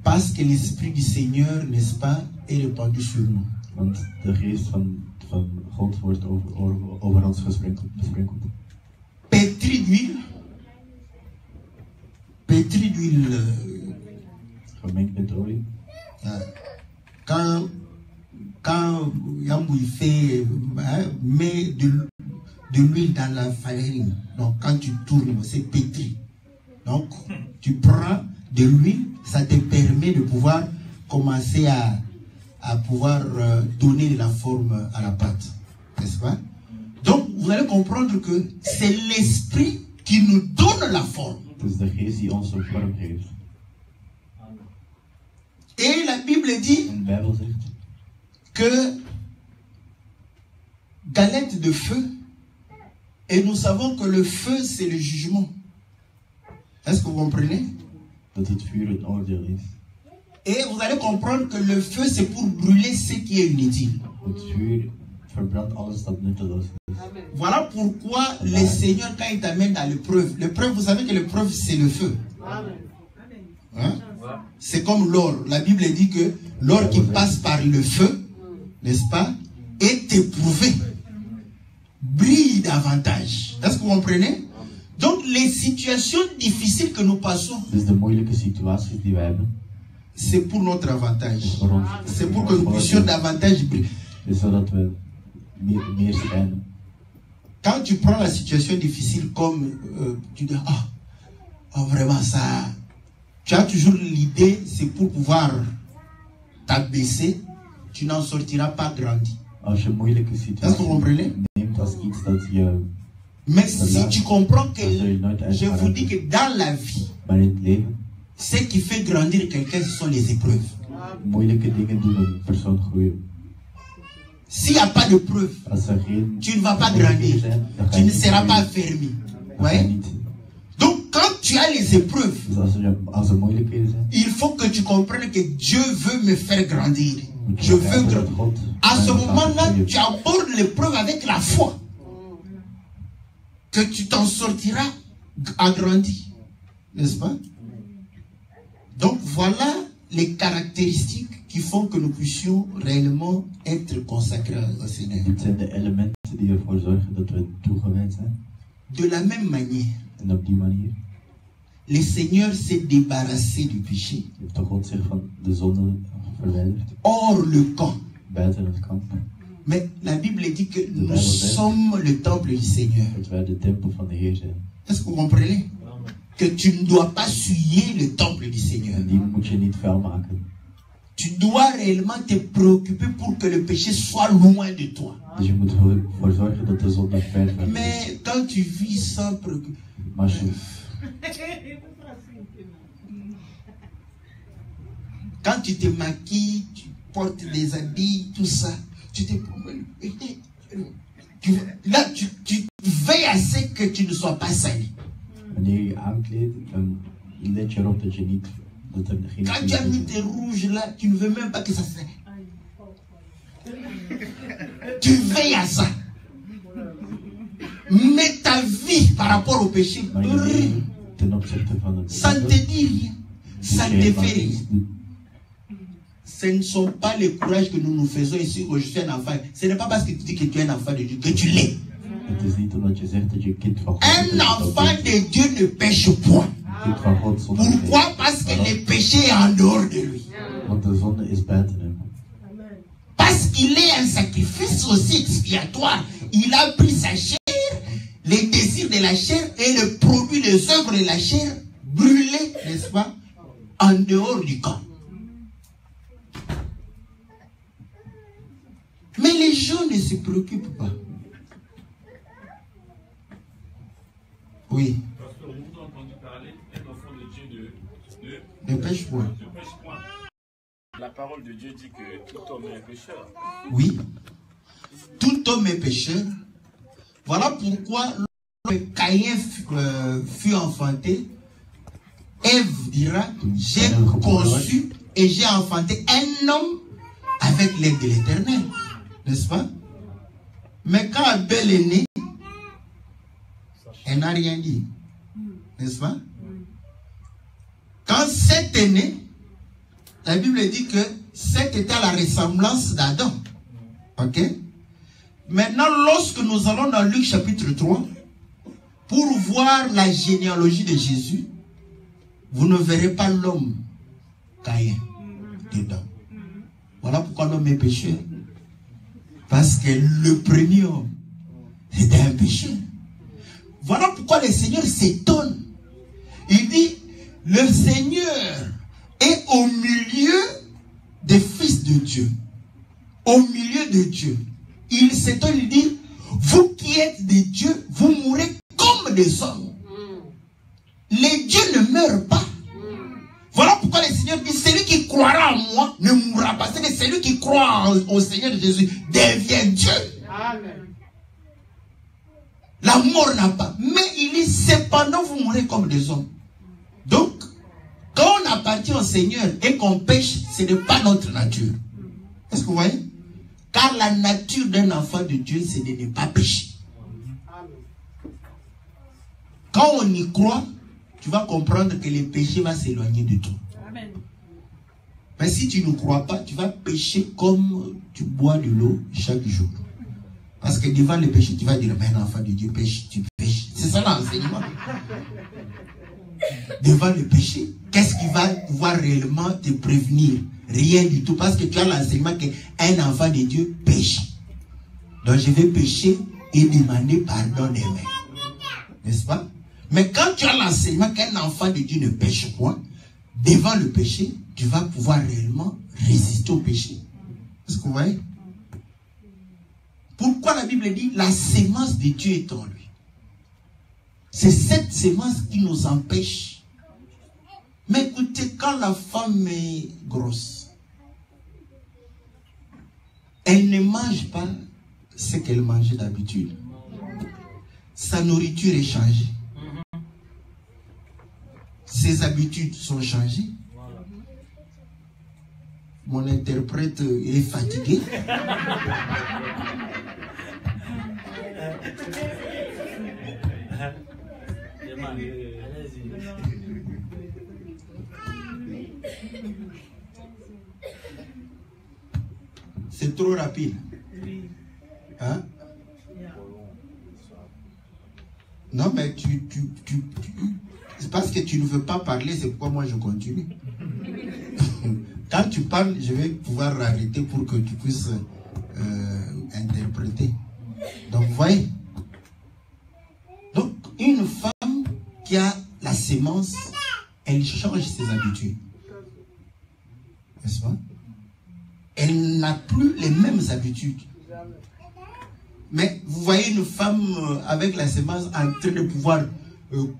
Parce que l'Esprit du Seigneur, n'est-ce pas, est répandu sur nous. Pétri d'huile. Pétri d'huile. Quand Yambou fait, met de l'huile dans la farine, donc quand tu tournes, c'est pétri. Donc, tu prends de l'huile, ça te permet de pouvoir commencer à pouvoir donner de la forme à la pâte. N'est-ce pas? Donc, vous allez comprendre que c'est l'Esprit qui nous donne la forme. Et la Bible dit que galette de feu, et nous savons que le feu, c'est le jugement. Est-ce que vous comprenez? Et vous allez comprendre que le feu, c'est pour brûler ce qui est inutile. Voilà pourquoi le Seigneur, quand il t'amène dans l'épreuve, vous savez que l'épreuve, c'est le feu. Hein? C'est comme l'or. La Bible dit que l'or qui passe par le feu, n'est-ce pas, est éprouvé, brille davantage. Est-ce que vous comprenez? Donc les situations difficiles que nous passons, c'est pour notre avantage. C'est pour que nous puissions davantage briller. Quand tu prends la situation difficile comme tu dis, vraiment ça, tu as toujours l'idée, c'est pour pouvoir t'abaisser, tu n'en sortiras pas grandi. Est-ce que vous comprenez? Mais si tu comprends que, je vous dis que dans la vie, ce qui fait grandir quelqu'un, ce sont les épreuves. S'il n'y a pas de preuves, tu ne vas pas grandir. Tu ne seras pas affermi. Ouais? Donc, quand tu as les épreuves, il faut que tu comprennes que Dieu veut me faire grandir. Je veux grandir. À ce moment-là, tu abordes l'épreuve avec la foi. Que tu t'en sortiras agrandi. N'est-ce pas? Donc, voilà les caractéristiques qui font que nous puissions réellement être consacrés au Seigneur. De la même manière, le Seigneur s'est débarrassé du péché hors le camp. Mais la Bible dit que nous sommes le temple du Seigneur. Est-ce que vous comprenez? Que tu ne dois pas souiller le temple du Seigneur. Tu dois réellement te préoccuper pour que le péché soit loin de toi. Mais quand tu vis sans préoccupation, quand tu te maquilles, tu portes des habits, tout ça, tu te promènes. Là, tu veilles à ce que tu ne sois pas sali. Quand tu as mis tes rouges là, tu ne veux même pas que ça se... Tu veilles à ça. Mais ta vie par rapport au péché, ça ne te dit rien. Ça ne te fait rien. Ce ne sont pas les courages que nous nous faisons ici où je suis un enfant. Ce n'est pas parce que tu dis que tu es un enfant de Dieu que tu l'es. Un enfant de Dieu ne pêche point. Pourquoi? Parce que le péché est en dehors de lui. Parce qu'il est un sacrifice aussi expiatoire. Il a pris sa chair, les désirs de la chair et le produit des œuvres de la chair brûlés, n'est-ce pas, en dehors du camp. Mais les gens ne se préoccupent pas. Oui. Parce que nous avons entendu parler, un enfant de Dieu ne pêche point. La parole de Dieu dit que tout homme est pécheur. Oui. Tout homme est pécheur. Voilà pourquoi lorsque Caïn fut enfanté, Ève dira, j'ai conçu et j'ai enfanté un homme avec l'aide de l'Éternel. N'est-ce pas? Mais quand Abel est né, elle n'a rien dit. N'est-ce pas? Quand Seth est né, la Bible dit que Seth était à la ressemblance d'Adam. Ok? Maintenant, lorsque nous allons dans Luc chapitre 3, pour voir la généalogie de Jésus, vous ne verrez pas l'homme Caïn dedans. Voilà pourquoi l'homme est pécheur. Parce que le premier homme était un pécheur. Voilà pourquoi le Seigneur s'étonne. Il dit, le Seigneur est au milieu des fils de Dieu. Au milieu de Dieu. Il s'étonne, il dit, vous qui êtes des dieux, vous mourrez comme des hommes. Les dieux ne meurent pas. Voilà pourquoi le Seigneur dit, celui qui croira en moi ne mourra pas. C'est que celui qui croit au Seigneur Jésus devient Dieu. Amen. La mort n'a pas. Mais il dit, cependant vous mourrez comme des hommes. Donc, quand on appartient au Seigneur et qu'on pêche, ce n'est pas notre nature. Est-ce que vous voyez? Car la nature d'un enfant de Dieu, c'est de ne pas pécher. Quand on y croit, tu vas comprendre que le péché va s'éloigner de toi. Amen. Mais si tu ne crois pas, tu vas pécher comme tu bois de l'eau chaque jour. Parce que devant le péché, tu vas dire, mais un enfant de Dieu pêche, tu pêches. C'est ça l'enseignement. Devant le péché, qu'est-ce qui va pouvoir réellement te prévenir? Rien du tout. Parce que tu as l'enseignement qu'un enfant de Dieu pêche. Donc je vais pécher et demander pardon des mains. N'est-ce pas? Mais quand tu as l'enseignement qu'un enfant de Dieu ne pêche point, devant le péché, tu vas pouvoir réellement résister au péché. Est-ce que vous voyez? Pourquoi la Bible dit la sémence de Dieu est en lui? C'est cette sémence qui nous empêche. Mais écoutez, quand la femme est grosse, elle ne mange pas ce qu'elle mangeait d'habitude. Sa nourriture est changée. Ses habitudes sont changées. Mon interprète est fatigué. C'est trop rapide. Hein? Non, mais c'est parce que tu ne veux pas parler, c'est pourquoi moi je continue. Quand tu parles, je vais pouvoir arrêter pour que tu puisses interpréter. Donc, vous voyez. Donc, une femme qui a la sémence, elle change ses habitudes. N'est-ce pas? Elle n'a plus les mêmes habitudes. Mais vous voyez une femme avec la sémence en train de pouvoir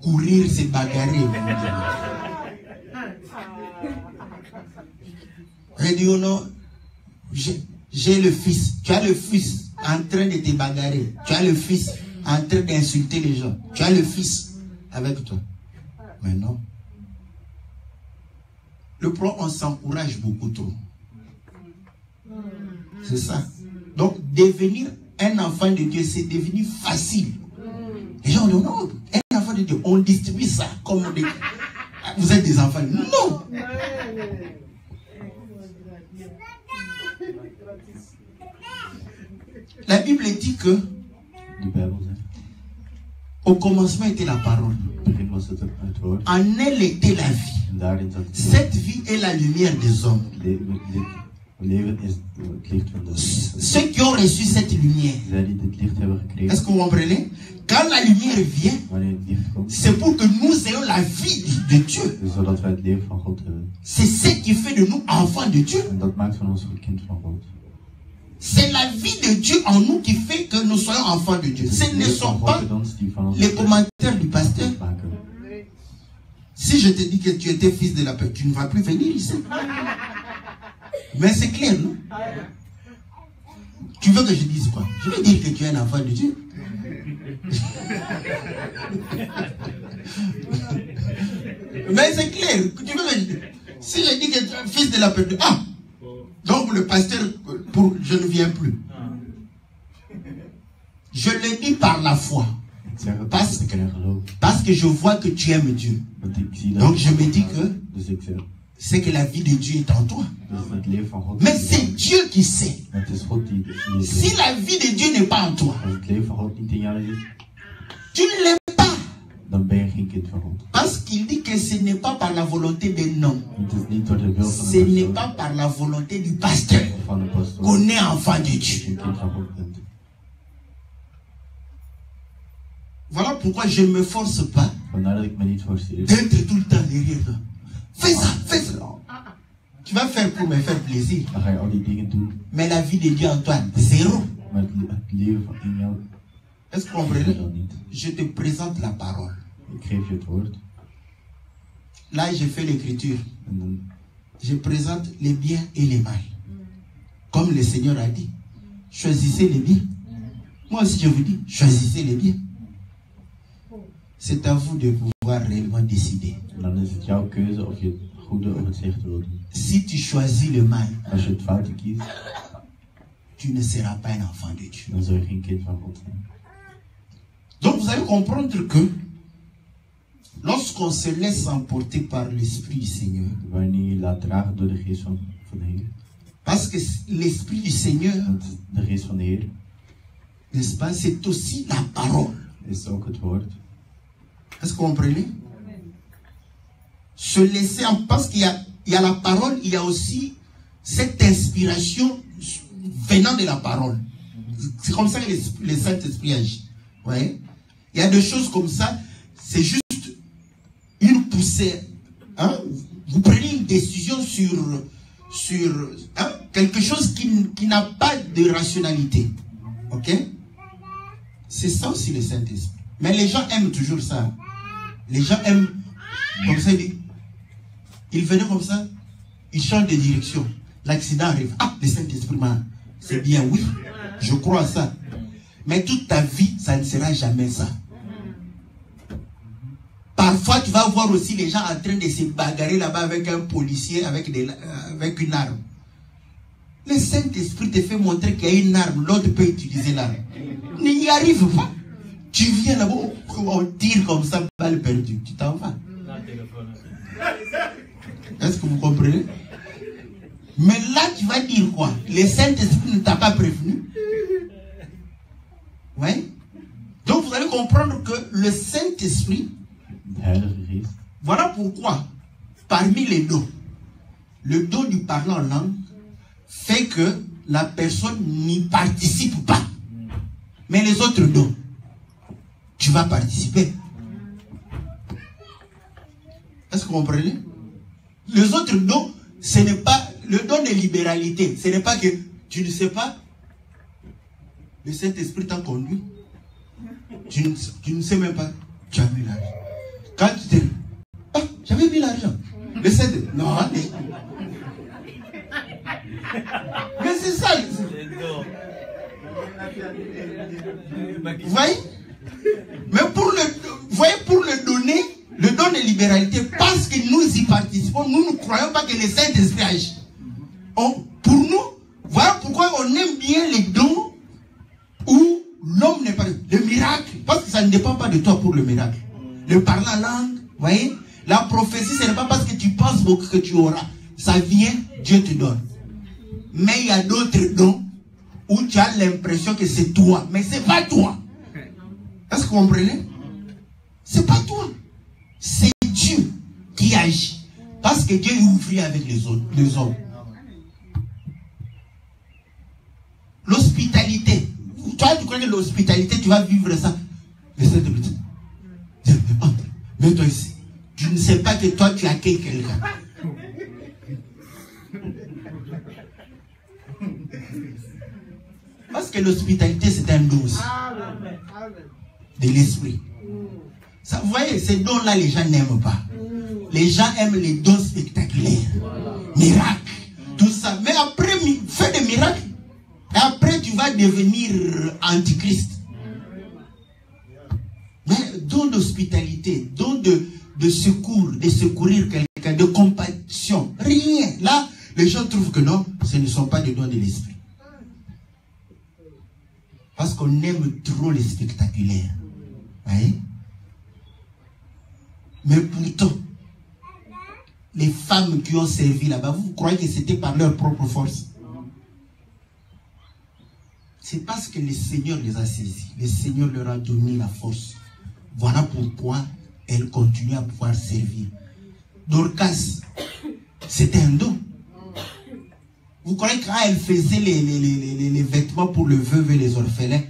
courir, se bagarrer. Elle dit, oh non, j'ai le fils. Tu as le fils en train de te bagarrer. Tu as le fils en train d'insulter les gens. Tu as le fils avec toi. Mais non. Le problème, on s'encourage beaucoup trop. C'est ça. Donc, devenir un enfant de Dieu, c'est devenu facile. Les gens disent, non, un enfant de Dieu, on distribue ça comme des... Vous êtes des enfants. Non. La Bible dit que au commencement était la parole. En elle était la vie. Cette vie est la lumière des hommes. Ceux qui ont reçu cette lumière, est-ce que vous comprenez? Quand la lumière vient, c'est pour que nous ayons la vie de Dieu. C'est ce qui fait de nous enfants de Dieu. C'est la vie de Dieu en nous qui fait que nous soyons enfants de Dieu. Ce ne sont pas les commentaires du pasteur. Si je te dis que tu étais fils de la paix, tu ne vas plus venir ici. Mais c'est clair, non? Tu veux que je dise quoi? Je veux dire que tu es un enfant de Dieu. Mais c'est clair. Tu veux que si je dis que tu es fils de la paix, ah! Donc le pasteur, je ne viens plus. Je le dis par la foi. Parce que je vois que tu aimes Dieu. Donc je me dis que c'est que la vie de Dieu est en toi. Mais c'est Dieu qui sait. Si la vie de Dieu n'est pas en toi, tu ne l'aimes pas. Parce qu'il dit que ce n'est pas par la volonté d'un homme. Ce n'est pas par la volonté du pasteur qu'on est enfant de Dieu. Voilà pourquoi je ne me force pas d'être tout le temps derrière toi. Fais ça, fais ça. Tu vas faire pour me faire plaisir. Mais la vie de Dieu en toi, zéro. Est-ce que vous comprenez? Je te présente la parole. Là, je fais l'écriture. Je présente les biens et les mal. Comme le Seigneur a dit, choisissez les biens. Moi aussi, je vous dis, choisissez les biens. C'est à vous de pouvoir réellement décider. Si tu choisis le mal, tu ne seras pas un enfant de Dieu. Donc vous allez comprendre que lorsqu'on se laisse emporter par l'Esprit du Seigneur, parce que l'Esprit du Seigneur, n'est-ce pas, c'est aussi la parole. Est-ce que vous comprenez? Se laisser, parce qu'il y a la parole, il y a aussi cette inspiration venant de la parole. C'est comme ça que le Saint-Esprit agit. Ouais. Il y a des choses comme ça, c'est juste une poussée. Hein? Vous prenez une décision sur hein? Quelque chose qui n'a pas de rationalité. Ok? C'est ça aussi le Saint-Esprit. Mais les gens aiment toujours ça. Les gens aiment comme ça. Ils venaient comme ça, ils changent de direction. L'accident arrive. Ah, le Saint-Esprit, c'est bien, oui. Je crois à ça. Mais toute ta vie, ça ne sera jamais ça. Parfois, tu vas voir aussi les gens en train de se bagarrer là-bas avec un policier, avec une arme. Le Saint-Esprit te fait montrer qu'il y a une arme, l'autre peut utiliser l'arme. N'y arrive pas. Tu viens là-bas, on tire comme ça, balle perdue. Tu t'en vas. Est-ce que vous comprenez? Mais là, tu vas dire quoi? Le Saint-Esprit ne t'a pas prévenu. Oui. Donc, vous allez comprendre que le Saint-Esprit, voilà pourquoi, parmi les dons, le don du parler en langue fait que la personne n'y participe pas. Mais les autres dons, tu vas participer. Est-ce que vous comprenez? Les autres dons, ce n'est pas le don de libéralité. Ce n'est pas que tu ne sais pas. Le Saint-Esprit t'a conduit. Tu ne sais même pas. Tu as mis l'argent. Quand tu te dis, ah, j'avais mis l'argent. Le Saint-Esprit, non, mais c'est ça. Vous voyez? Mais pour le donner, le don de libéralité, parce que nous y participons, nous ne croyons pas que le Saint-Esprit agit. Pour nous, voilà pourquoi on aime bien les dons où l'homme n'est pas... Le miracle, parce que ça ne dépend pas de toi pour le miracle. Le parler en langue, vous voyez? La prophétie, ce n'est pas parce que tu penses que tu auras. Ça vient, Dieu te donne. Mais il y a d'autres dons où tu as l'impression que c'est toi. Mais ce n'est pas toi. Est-ce que vous comprenez? Ce n'est pas toi. C'est Dieu qui agit. Parce que Dieu est ouvrier avec les hommes. L'hospitalité. Toi, tu crois que l'hospitalité, tu vas vivre ça. Mais c'est de petit. Mets-toi ici. Tu ne sais pas que toi, tu accueilles quelqu'un. Parce que l'hospitalité, c'est un don aussi. De l'esprit. Ça, vous voyez, ces dons-là, les gens n'aiment pas. Les gens aiment les dons spectaculaires. Miracles. Tout ça. Mais après, fais des miracles. Et après, tu vas devenir antichrist. Mais don d'hospitalité, don de secours, de secourir quelqu'un, de compassion. Rien. Là, les gens trouvent que non, ce ne sont pas des dons de l'esprit. Parce qu'on aime trop les spectaculaires. Voyez? Mais pourtant, les femmes qui ont servi là-bas, vous croyez que c'était par leur propre force? C'est parce que le Seigneur les a saisis. Le Seigneur leur a donné la force. Voilà pourquoi elles continuent à pouvoir servir. Dorcas, c'était un don. Vous croyez que quand elle faisait les vêtements pour le veuve et les orphelins,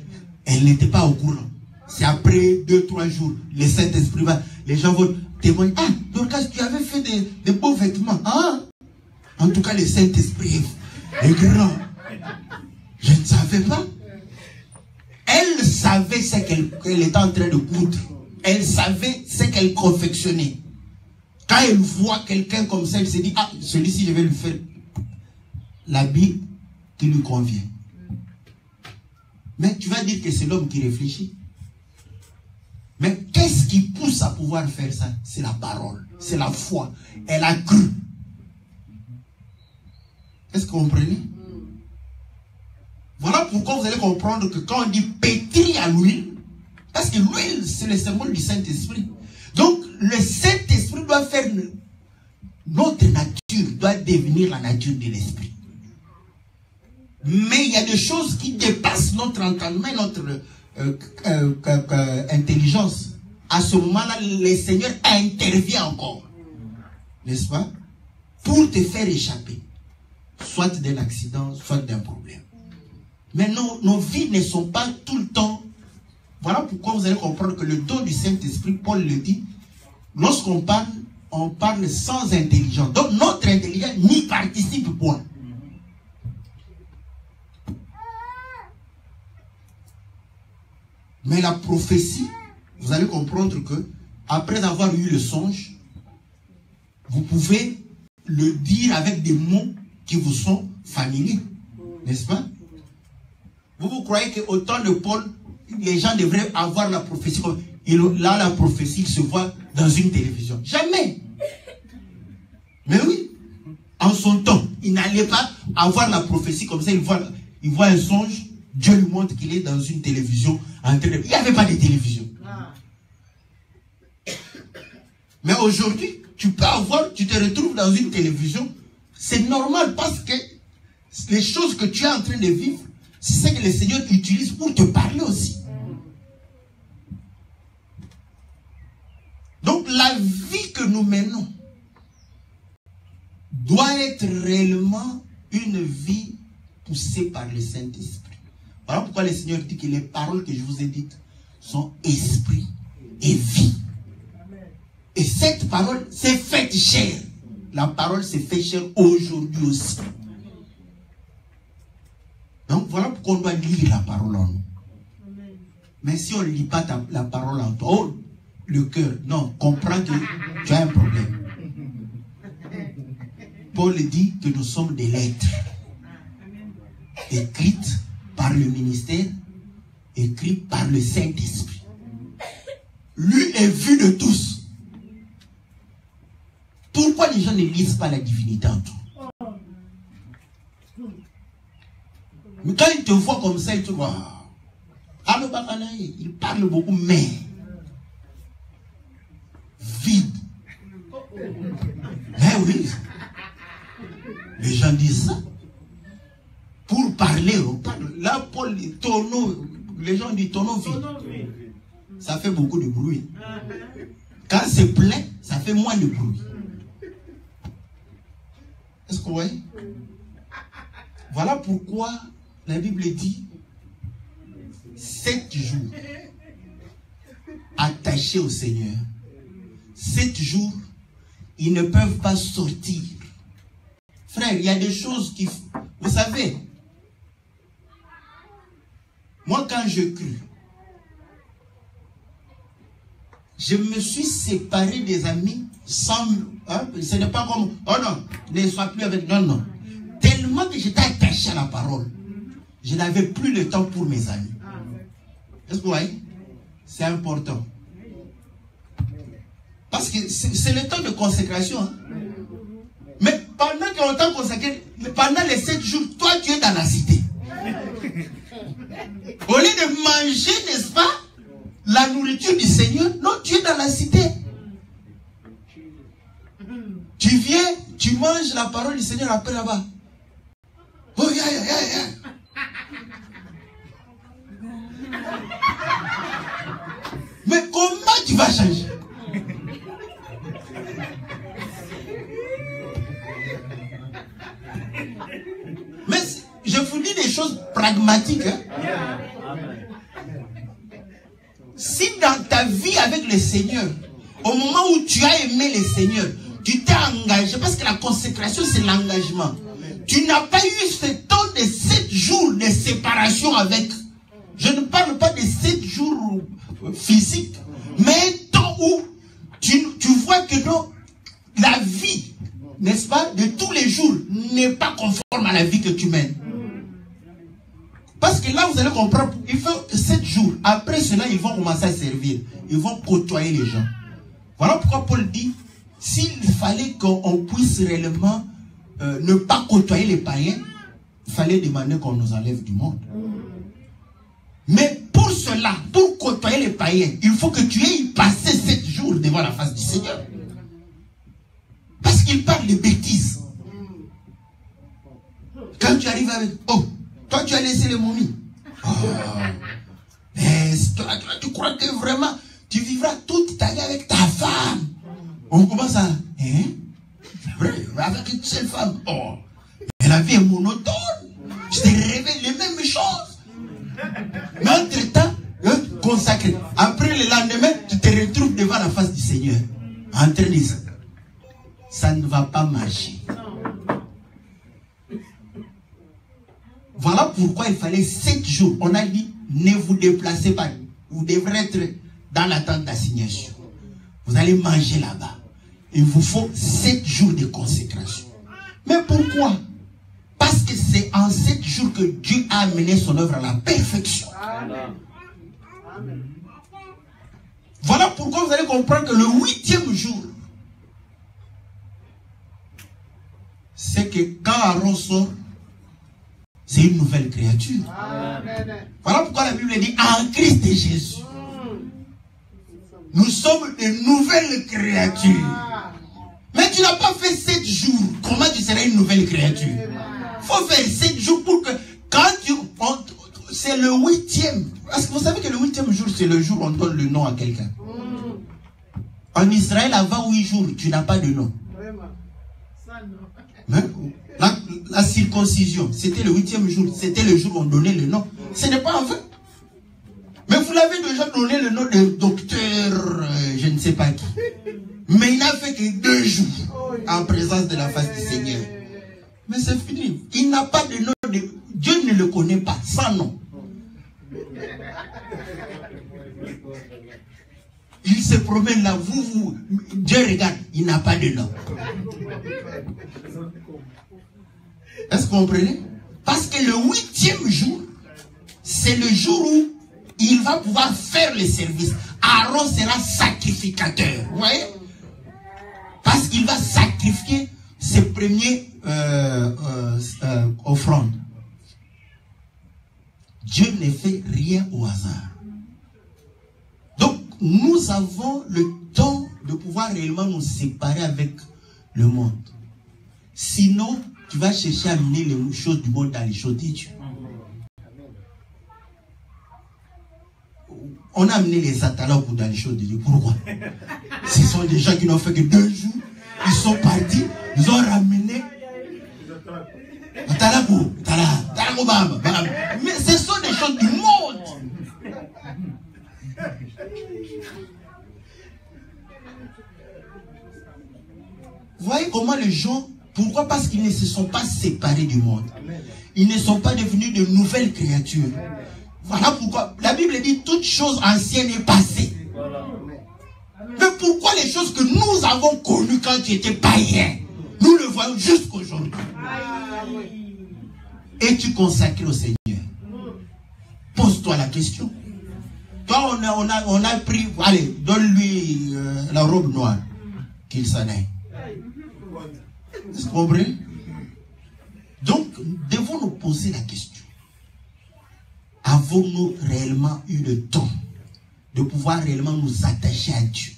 elle n'était pas au courant. C'est après 2-3 jours, le Saint-Esprit va, les gens vont témoigner. Ah, Dorcas, tu avais fait des beaux vêtements. Ah, en tout cas, le Saint-Esprit est grand. Je ne savais pas. Elle savait ce qu'elle était en train de coudre. Elle savait ce qu'elle confectionnait. Quand elle voit quelqu'un comme ça, elle se dit, ah, celui-ci, je vais lui faire l'habit qui lui convient. Mais tu vas dire que c'est l'homme qui réfléchit. Mais qu'est-ce qui pousse à pouvoir faire ça? C'est la parole, c'est la foi. Elle a cru. Est-ce que vous comprenez? Voilà pourquoi vous allez comprendre que quand on dit pétrir à l'huile, parce que l'huile, c'est le symbole du Saint-Esprit. Donc, le Saint-Esprit doit faire notre nature, doit devenir la nature de l'Esprit. Mais il y a des choses qui dépassent notre entendement, notre intelligence. À ce moment-là, le Seigneur intervient encore. N'est-ce pas? Pour te faire échapper. Soit d'un accident, soit d'un problème. Mais nos vies ne sont pas tout le temps. Voilà pourquoi vous allez comprendre que le don du Saint-Esprit, Paul le dit, lorsqu'on parle, on parle sans intelligence. Donc notre intelligence n'y participe point. Mais la prophétie, vous allez comprendre que après avoir eu le songe, vous pouvez le dire avec des mots qui vous sont familiers. N'est-ce pas? Vous croyez qu'au temps de Paul, les gens devraient avoir la prophétie comme là, la prophétie se voit dans une télévision. Jamais. Mais oui, en son temps, il n'allait pas avoir la prophétie comme ça. Il voit un songe, Dieu lui montre qu'il est dans une télévision. Il n'y avait pas de télévision. Mais aujourd'hui, tu peux avoir, tu te retrouves dans une télévision. C'est normal parce que les choses que tu es en train de vivre, c'est ce que le Seigneur utilise pour te parler aussi. Donc la vie que nous menons doit être réellement une vie poussée par le Saint-Esprit. Voilà pourquoi le Seigneur dit que les paroles que je vous ai dites sont esprit et vie. Et cette parole s'est faite chair. La parole s'est faite chair aujourd'hui aussi. Donc voilà pourquoi on doit lire la parole en nous. Mais si on ne lit pas la parole en toi, oh, le cœur, non, comprends que tu as un problème. Paul dit que nous sommes des lettres écrites par le ministère, écrites par le Saint-Esprit. Lui est vu de tous. Pourquoi les gens ne lisent pas la divinité en toi? Mais quand ils te voient comme ça, ils te voient. Il parle beaucoup, mais vide. Mais oui. Les gens disent ça. Pour parler, on parle. Là, Paul, tonneau, les gens disent tonneau vide. Ça fait beaucoup de bruit. Quand c'est plein, ça fait moins de bruit. Est-ce que vous voyez? Voilà pourquoi la Bible dit 7 jours attachés au Seigneur. 7 jours, ils ne peuvent pas sortir. Frère, il y a des choses qui... Vous savez, Moi, quand je crus, je me suis séparé des amis sans... Hein, ce n'est pas comme... Oh non, ne sois plus avec... Non, non. Tellement que j'étais attaché à la parole. Je n'avais plus le temps pour mes amis. Est-ce que vous voyez? C'est important. Parce que c'est le temps de consécration. Hein. Mais pendant qu'on t'a consacré, pendant les 7 jours, toi tu es dans la cité. Au lieu de manger, n'est-ce pas, la nourriture du Seigneur, non, tu es dans la cité. Tu viens, tu manges la parole du Seigneur après là-bas. Oh, ya, ya, ya, ya. Mais comment tu vas changer? Mais je vous dis des choses pragmatiques. Hein? Si dans ta vie avec le Seigneur, au moment où tu as aimé le Seigneur, tu t'es engagé, parce que la consécration c'est l'engagement. Tu n'as pas eu ce temps de 7 jours de séparation avec. Je ne parle pas de 7 jours physiques, mais un temps où tu vois que non, la vie, n'est-ce pas, de tous les jours n'est pas conforme à la vie que tu mènes. Parce que là, vous allez comprendre, il faut 7 jours. Après cela, ils vont commencer à servir. Ils vont côtoyer les gens. Voilà pourquoi Paul dit, s'il fallait qu'on puisse réellement ne pas côtoyer les païens, il fallait demander qu'on nous enlève du monde. Mais pour cela, pour côtoyer les païens, il faut que tu aies passé 7 jours devant la face du Seigneur. Parce qu'il parle de bêtises. Quand tu arrives avec... Oh, toi tu as laissé les momies. Oh, mais toi, tu crois que vraiment tu vivras toute ta vie avec ta femme. On commence à... Hein? C'est vrai, avec une seule femme. Oh, mais la vie est monotone. Je te révèle les mêmes choses. Mais entre-temps, consacré. Après le lendemain, tu te retrouves devant la face du Seigneur. En train de dire, ça ne va pas marcher. Voilà pourquoi il fallait 7 jours. On a dit, ne vous déplacez pas. Vous devrez être dans la tente d'assignation. Vous allez manger là-bas. Il vous faut 7 jours de consécration. Mais pourquoi? Parce que c'est en 7 jours que Dieu a amené son œuvre à la perfection. Amen. Voilà pourquoi vous allez comprendre que le 8e jour, c'est que quand Aaron sort, c'est une nouvelle créature. Amen. Voilà pourquoi la Bible dit en Christ Jésus, nous sommes de nouvelles créatures. Mais tu n'as pas fait 7 jours. Comment tu serais une nouvelle créature? Il faut faire 7 jours pour que quand tu... C'est le 8e. Parce que vous savez que le 8e jour, c'est le jour où on donne le nom à quelqu'un. En Israël, avant 8 jours, tu n'as pas de nom. Mais la circoncision, c'était le 8e jour. C'était le jour où on donnait le nom. Ce n'est pas en fait. Mais vous l'avez déjà donné le nom de docteur, je ne sais pas qui. Mais il n'a fait que 2 jours en présence de la face du Seigneur. Mais c'est fini. Il n'a pas de nom. Dieu ne le connaît pas, sans nom. Il se promène là, Dieu regarde, il n'a pas de nom. Est-ce que vous comprenez? Parce que le 8e jour, c'est le jour où il va pouvoir faire le service. Aaron sera sacrificateur. Vous voyez? Parce qu'il va sacrifier ses premiers offrandes. Dieu ne fait rien au hasard. Donc, nous avons le temps de pouvoir réellement nous séparer avec le monde. Sinon, tu vas chercher à amener les choses du monde dans les choses de Dieu. On a amené les Atalas dans les choses de Dieu. Pourquoi? Ce sont des gens qui n'ont fait que 2 jours. Ils sont partis, ils ont ramené. Mais ce sont des choses du monde. Vous voyez comment les gens, pourquoi? Parce qu'ils ne se sont pas séparés du monde. Ils ne sont pas devenus de nouvelles créatures. Voilà pourquoi la Bible dit toute chose ancienne est passée. Voilà. Mais pourquoi les choses que nous avons connues quand tu étais païen, nous le voyons jusqu'aujourd'hui? Es-tu consacré au Seigneur? Pose-toi la question. Toi, on a pris, allez, donne-lui la robe noire, qu'il s'en aille. Vous comprenez? Donc, devons nous poser la question. Avons-nous réellement eu le temps de pouvoir réellement nous attacher à Dieu,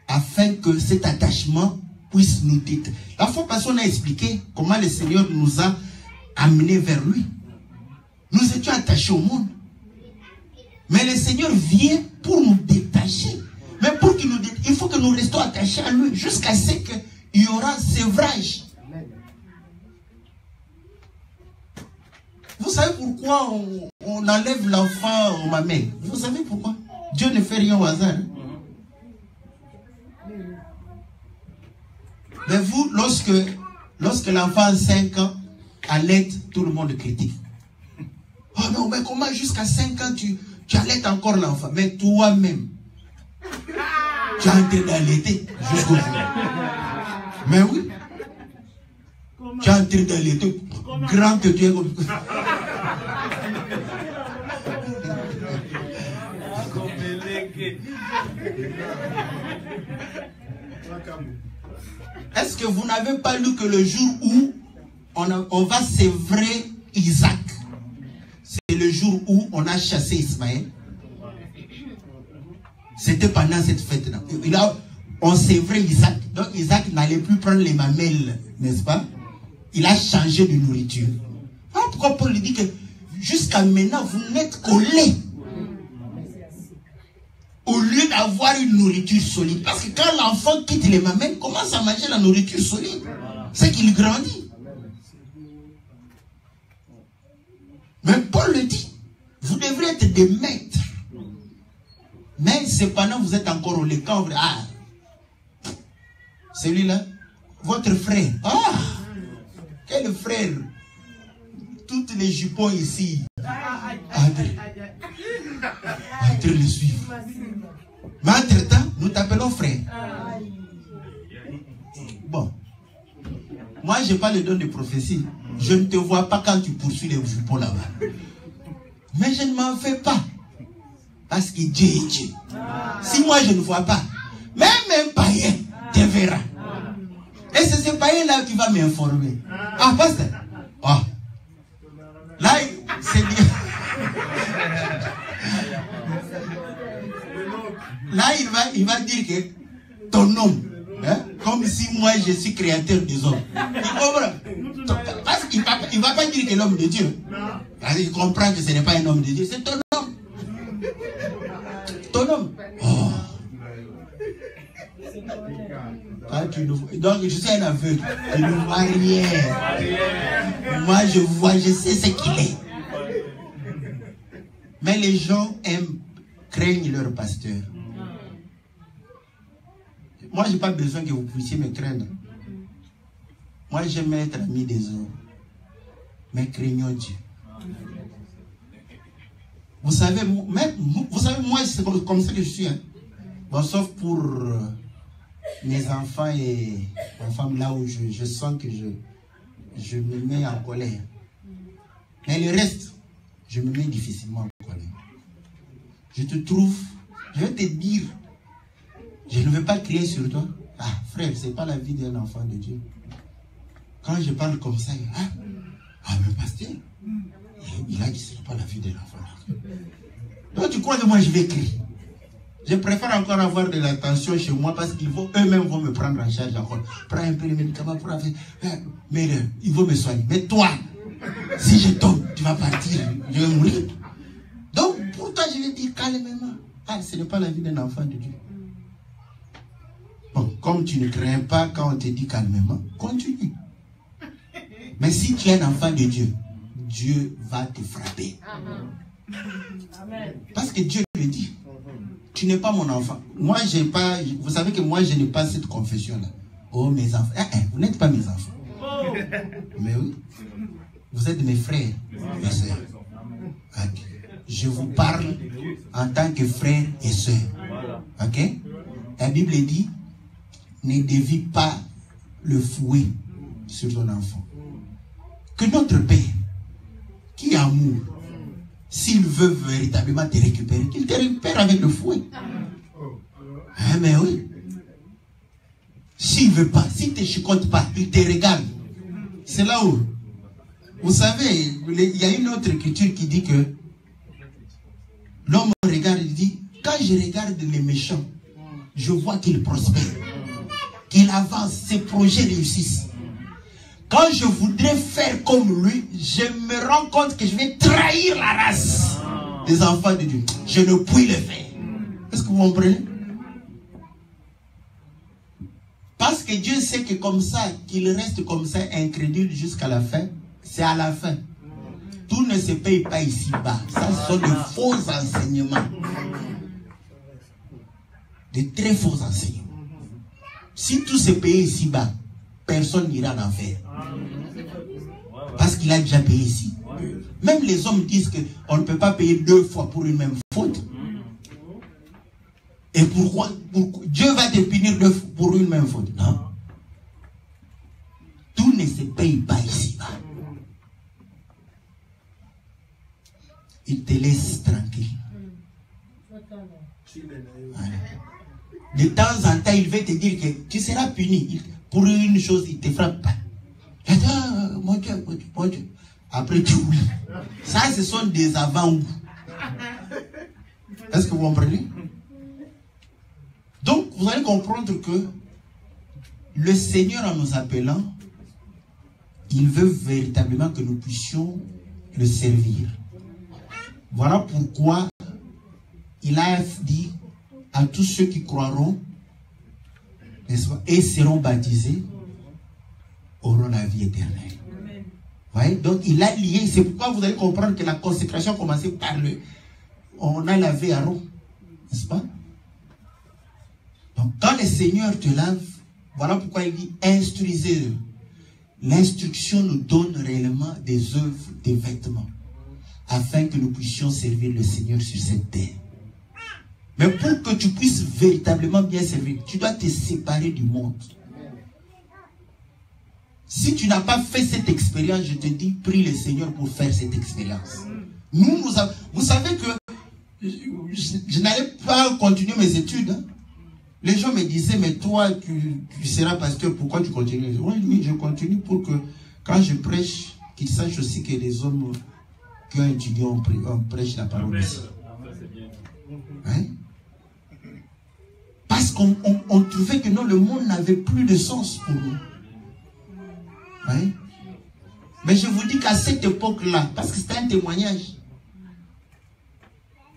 afin que cet attachement puisse nous détruire? La fois passée, on a expliqué comment le Seigneur nous a amenés vers lui. Nous étions attachés au monde. Mais le Seigneur vient pour nous détacher. Mais pour qu'il nous détache, il faut que nous restions attachés à lui jusqu'à ce qu'il y aura sévrage. Vous savez pourquoi on enlève l'enfant au mamelle? Vous savez pourquoi? Dieu ne fait rien au hasard. Mais vous, lorsque l'enfant a 5 ans, allait, tout le monde critique. Oh non, mais comment jusqu'à 5 ans tu allaites encore l'enfant? Mais toi-même, tu es en train d'allaiter jusqu'au jour. Mais oui. Tu es en train d'allaiter. Grand que tu es comme... Est-ce que vous n'avez pas lu que le jour où on va sévrer Isaac, c'est le jour où on a chassé Ismaël? C'était pendant cette fête-là. On sévrait Isaac. Donc Isaac n'allait plus prendre les mamelles, n'est-ce pas? Il a changé de nourriture. Alors pourquoi Paul dit que jusqu'à maintenant, vous n'êtes collés au lieu d'avoir une nourriture solide. Parce que quand l'enfant quitte les mamelles, commence à manger la nourriture solide, c'est qu'il grandit. Mais Paul le dit, vous devrez être des maîtres. Mais cependant, vous êtes encore au lait. Quand vous... Ah, celui-là, votre frère. Ah, quel frère? Toutes les jupons ici. Entre les suivre. Mais entre-temps, nous t'appelons frère. Bon. Moi, je n'ai pas le don de prophétie. Je ne te vois pas quand tu poursuis les jupons là-bas. Mais je ne m'en fais pas. Parce que Dieu est Dieu. Si moi je ne vois pas, même un païen te verra. Et c'est ce païen-là qui va m'informer. Ah, pasteur. Oh. Là, c'est bien. Là, il va dire que ton homme, hein, comme si moi je suis créateur des hommes. Il comprend. Parce qu'il ne va pas dire que l'homme de Dieu. Il comprend que ce n'est pas un homme de Dieu, c'est ton homme. Ton homme. Oh. Ah, donc je suis un aveugle. Je ne vois rien. Moi je vois, je sais ce qu'il est. Mais les gens craignent leur pasteur. Moi je n'ai pas besoin que vous puissiez me craindre. Moi j'aime être ami des hommes. Mais craignons Dieu. Vous savez, moi c'est comme ça que je suis. Hein. Bon, sauf pour mes enfants et ma femme, là où je sens que je me mets en colère. Mais le reste, je me mets difficilement en colère. Je te trouve, je vais te dire, je ne veux pas crier sur toi. Ah, frère, ce n'est pas la vie d'un enfant de Dieu. Quand je parle comme ça, mais pasteur, il a dit que ce n'est pas la vie d'un enfant de Dieu. Donc tu crois que moi je vais crier? Je préfère encore avoir de l'attention chez moi parce qu'ils vont eux-mêmes vont me prendre en charge encore. Prends un peu les médicaments pour faire. Mais ils vont me soigner. Mais toi, si je tombe, tu vas partir, je vais mourir. Donc pour toi, je vais dire calmement. Ah, ce n'est pas la vie d'un enfant de Dieu. Bon, comme tu ne crains pas quand on te dit calmement, continue. Mais si tu es un enfant de Dieu, Dieu va te frapper. Amen. Parce que Dieu le dit. Tu n'es pas mon enfant. Moi, j'ai pas. Vous savez que moi, je n'ai pas cette confession-là. Oh, mes enfants. Vous n'êtes pas mes enfants. Mais oui. Vous êtes mes frères, mes soeurs. Je vous parle en tant que frère et soeur. Ok? La Bible dit, ne dévie pas le fouet sur ton enfant. Que notre Père, qui est amour, s'il veut véritablement te récupérer, qu'il te récupère avec le fouet. Hein, mais oui. S'il ne veut pas, s'il ne te chicote pas, il te regarde. C'est là où, vous savez, il y a une autre écriture qui dit que l'homme regarde, il dit, quand je regarde les méchants, je vois qu'ils prospèrent, qu'ils avancent, ses projets réussissent. Quand je voudrais faire comme lui, je me rends compte que je vais trahir la race des enfants de Dieu. Je ne puis le faire. Est-ce que vous comprenez? Parce que Dieu sait que comme ça, qu'il reste comme ça, incrédule jusqu'à la fin, c'est à la fin. Tout ne se paye pas ici-bas. Ça, ce sont de faux enseignements. De très faux enseignements. Si tout se paye ici-bas, personne n'ira en enfer. Parce qu'il a déjà payé ici. Même les hommes disent qu'on ne peut pas payer 2 fois pour une même faute. Et pourquoi Dieu va te punir 2 fois pour une même faute? Non. Tout ne se paye pas ici-bas. Il te laisse tranquille. Voilà. De temps en temps, il va te dire que tu seras puni. Pour une chose, il ne te frappe pas. Mon Dieu, mon Dieu. Après, tu oublies. Ça, ce sont des avant-goûts. Est-ce que vous comprenez? Donc, vous allez comprendre que le Seigneur, en nous appelant, il veut véritablement que nous puissions le servir. Voilà pourquoi il a dit à tous ceux qui croiront, n'est-ce pas, et seront baptisés, auront la vie éternelle. Voyez? Donc il a lié, c'est pourquoi vous allez comprendre que la consécration a commencé par on a lavé Aaron, n'est-ce pas? Donc quand le Seigneur te lave, voilà pourquoi il dit instruisez-le. L'instruction nous donne réellement des œuvres, des vêtements, afin que nous puissions servir le Seigneur sur cette terre. Mais pour que tu puisses véritablement bien servir, tu dois te séparer du monde. Si tu n'as pas fait cette expérience, je te dis, prie le Seigneur pour faire cette expérience. Vous savez que je n'allais pas continuer mes études. Hein. Les gens me disaient, mais toi, tu seras pasteur, pourquoi tu continues? Oui, je continue pour que, quand je prêche, qu'ils sachent aussi que les hommes qui ont étudié, on prêche la parole ici. Hein? Parce qu'on trouvait que non, le monde n'avait plus de sens pour nous. Oui. Mais je vous dis qu'à cette époque-là, parce que c'est un témoignage,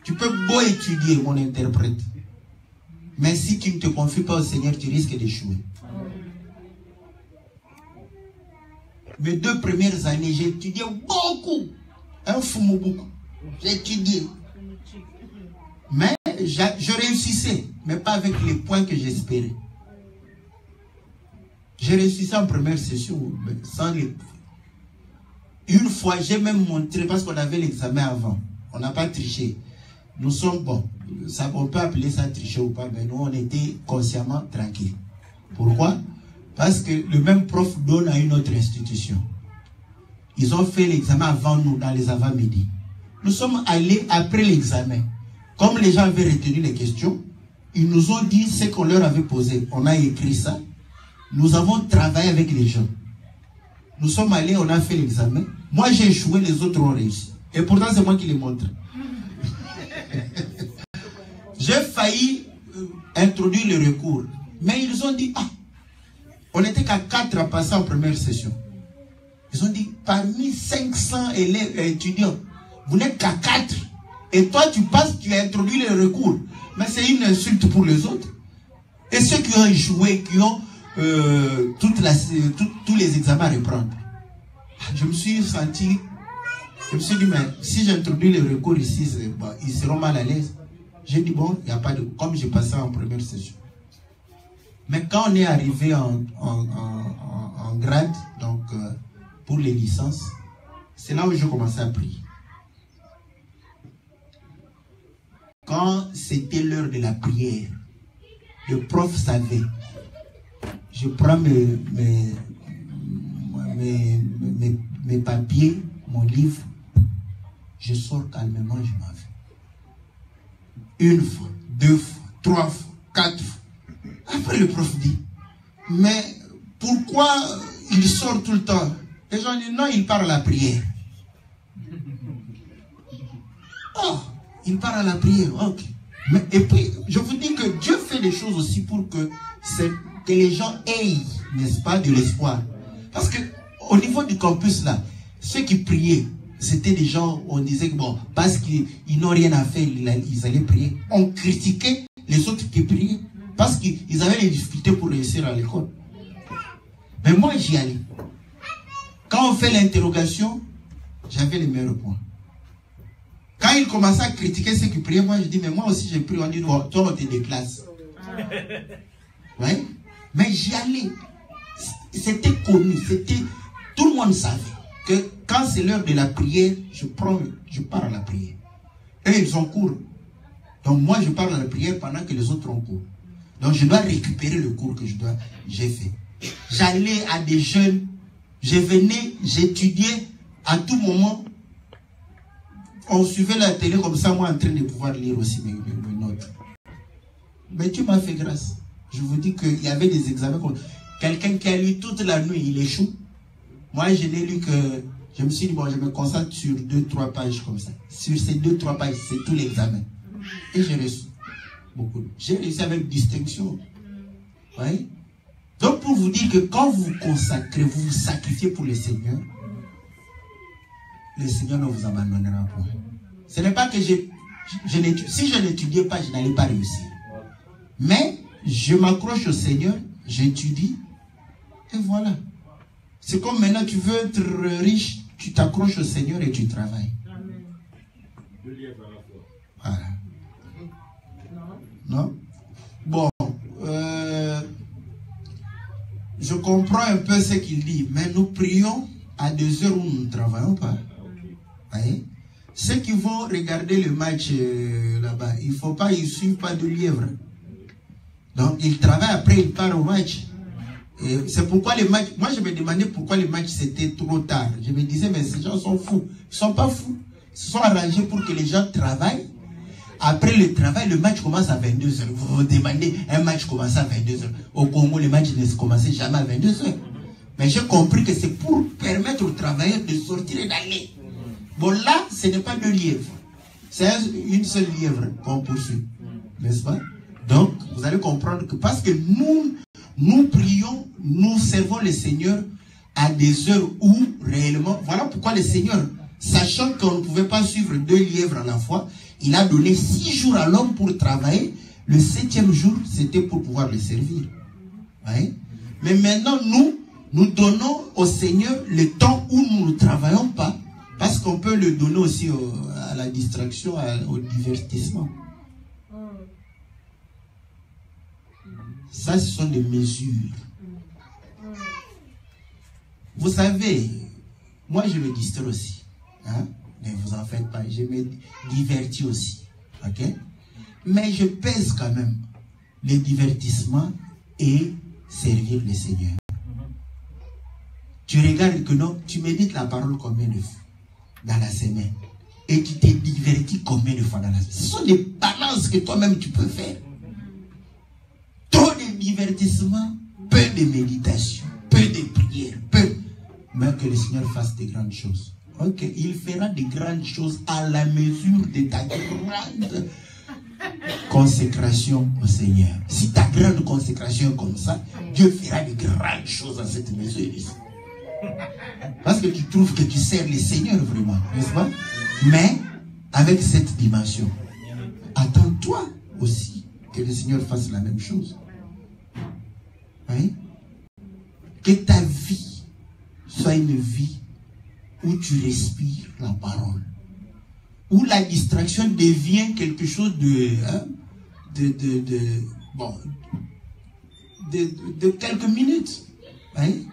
tu peux beau étudier, mon interprète, mais si tu ne te confies pas au Seigneur, tu risques d'échouer. Mes 2 premières années, j'ai étudié beaucoup. Un fou beaucoup. J'ai étudié. Mais je réussissais, mais pas avec les points que j'espérais. J'ai réussi en première session, sans les... Une fois, j'ai même montré, parce qu'on avait l'examen avant. On n'a pas triché. Nous sommes bons. On peut appeler ça tricher ou pas, mais nous, on était consciemment tranquilles. Pourquoi? Parce que le même prof donne à une autre institution. Ils ont fait l'examen avant nous, dans les avant-midi. Nous sommes allés après l'examen. Comme les gens avaient retenu les questions, ils nous ont dit ce qu'on leur avait posé. On a écrit ça. Nous avons travaillé avec les gens. Nous sommes allés, on a fait l'examen. Moi, j'ai échoué, les autres ont réussi. Et pourtant, c'est moi qui les montre. J'ai failli introduire le recours. Mais ils ont dit, on n'était qu'à 4 à passer en première session. Ils ont dit, parmi 500 élèves étudiants, vous n'êtes qu'à 4. Et toi, tu passes, tu as introduit le recours. Mais c'est une insulte pour les autres. Et ceux qui ont échoué, qui ont tous les examens à reprendre. Je me suis senti, je me suis dit, mais si j'introduis le recours ici, ils seront mal à l'aise. J'ai dit, bon, il n'y a pas de... Comme j'ai passé en première session. Mais quand on est arrivé en grade, donc pour les licences, c'est là où je commençais à prier. quand c'était l'heure de la prière, le prof savait. Je prends mes papiers, mon livre, je sors calmement, je m'en vais. Une fois, 2 fois, 3 fois, 4 fois. Après, le prof dit, mais pourquoi il sort tout le temps? Les gens disent, non, il part à la prière. Oh, il part à la prière, ok. Mais, et puis, je vous dis que Dieu fait des choses aussi pour que les gens aient, n'est-ce pas, de l'espoir. Parce que au niveau du campus là, ceux qui priaient, c'était des gens, on disait que bon, parce qu'ils n'ont rien à faire, ils allaient prier. On critiquait les autres qui priaient parce qu'ils avaient des difficultés pour réussir à l'école. Mais moi, j'y allais. Quand on fait l'interrogation, j'avais les meilleurs points. Quand ils commençaient à critiquer ceux qui priaient, moi je dis, mais moi aussi j'ai prié. On dit, toi on te déclasse. Ouais. Mais j'y allais. C'était connu. Tout le monde savait que quand c'est l'heure de la prière, je pars à la prière. Et ils ont cours. Donc moi je pars à la prière pendant que les autres ont cours. Donc je dois récupérer le cours que j'ai fait. J'allais à des jeunes, je venais, j'étudiais à tout moment. On suivait la télé comme ça, moi en train de pouvoir lire aussi mes notes. Mais Dieu m'a fait grâce. Je vous dis qu'il y avait des examens. Quelqu'un qui a lu toute la nuit, il échoue. Moi, je n'ai lu que... Je me suis dit, bon, je me concentre sur 2-3 pages comme ça. Sur ces 2-3 pages, c'est tout l'examen. Et j'ai reçu beaucoup. J'ai réussi avec distinction. Oui. Donc, pour vous dire que quand vous vous consacrez, vous vous sacrifiez pour le Seigneur ne vous abandonnera pas. Ce n'est pas que si je n'étudiais pas, je n'allais pas réussir. Mais je m'accroche au Seigneur, j'étudie, et voilà. C'est comme maintenant tu veux être riche, tu t'accroches au Seigneur et tu travailles. Amen. Voilà. Non? Bon, je comprends un peu ce qu'il dit, mais nous prions à des heures où nous ne travaillons pas. Voyez? Ceux qui vont regarder le match là-bas, il ne suivent pas de lièvre. Donc, ils travaillent, après ils partent au match. C'est pourquoi les matchs... Moi, je me demandais pourquoi les matchs c'était trop tard. Je me disais, mais ces gens sont fous. Ils ne sont pas fous. Ils se sont arrangés pour que les gens travaillent. Après le travail, le match commence à 22h. Vous vous demandez, un match commence à 22h. Au Congo, les matchs ne se commençaient jamais à 22h. Mais j'ai compris que c'est pour permettre aux travailleurs de sortir et d'aller. Bon, là, ce n'est pas 2 lièvres. C'est une seule lièvre qu'on poursuit. N'est-ce pas? Donc, vous allez comprendre que parce que nous prions, nous servons le Seigneur à des heures où réellement, voilà pourquoi le Seigneur, sachant qu'on ne pouvait pas suivre 2 lièvres à la fois, il a donné 6 jours à l'homme pour travailler. Le 7e jour, c'était pour pouvoir le servir. Ouais. Mais maintenant, nous donnons au Seigneur le temps où nous ne travaillons pas, parce qu'on peut le donner aussi à la distraction, au divertissement. Ça, ce sont des mesures. Vous savez, moi je me distrais aussi. Hein? Ne vous en faites pas, je me divertis aussi. Ok? Mais je pèse quand même le divertissement et servir le Seigneur. Tu regardes que non, tu médites la parole combien de fois dans la semaine? Et tu t'es diverti combien de fois dans la semaine? Ce sont des balances que toi-même tu peux faire. Trop de divertissement, peu de méditation, peu de prière, peu. Mais que le Seigneur fasse de grandes choses. Ok, il fera de grandes choses à la mesure de ta grande consécration au Seigneur. Si ta grande consécration est comme ça, Dieu fera de grandes choses à cette mesure. Parce que tu trouves que tu sers le Seigneur vraiment, n'est-ce pas? Mais avec cette dimension, attends-toi aussi que le Seigneur fasse la même chose. Oui? Que ta vie soit une vie où tu respires la parole. Où la distraction devient quelque chose de quelques minutes. Oui?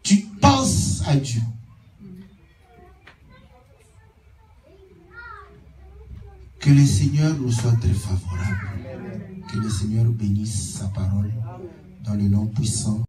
Tu penses à Dieu. Que le Seigneur nous soit très favorable. Que le Seigneur bénisse sa parole dans le nom puissant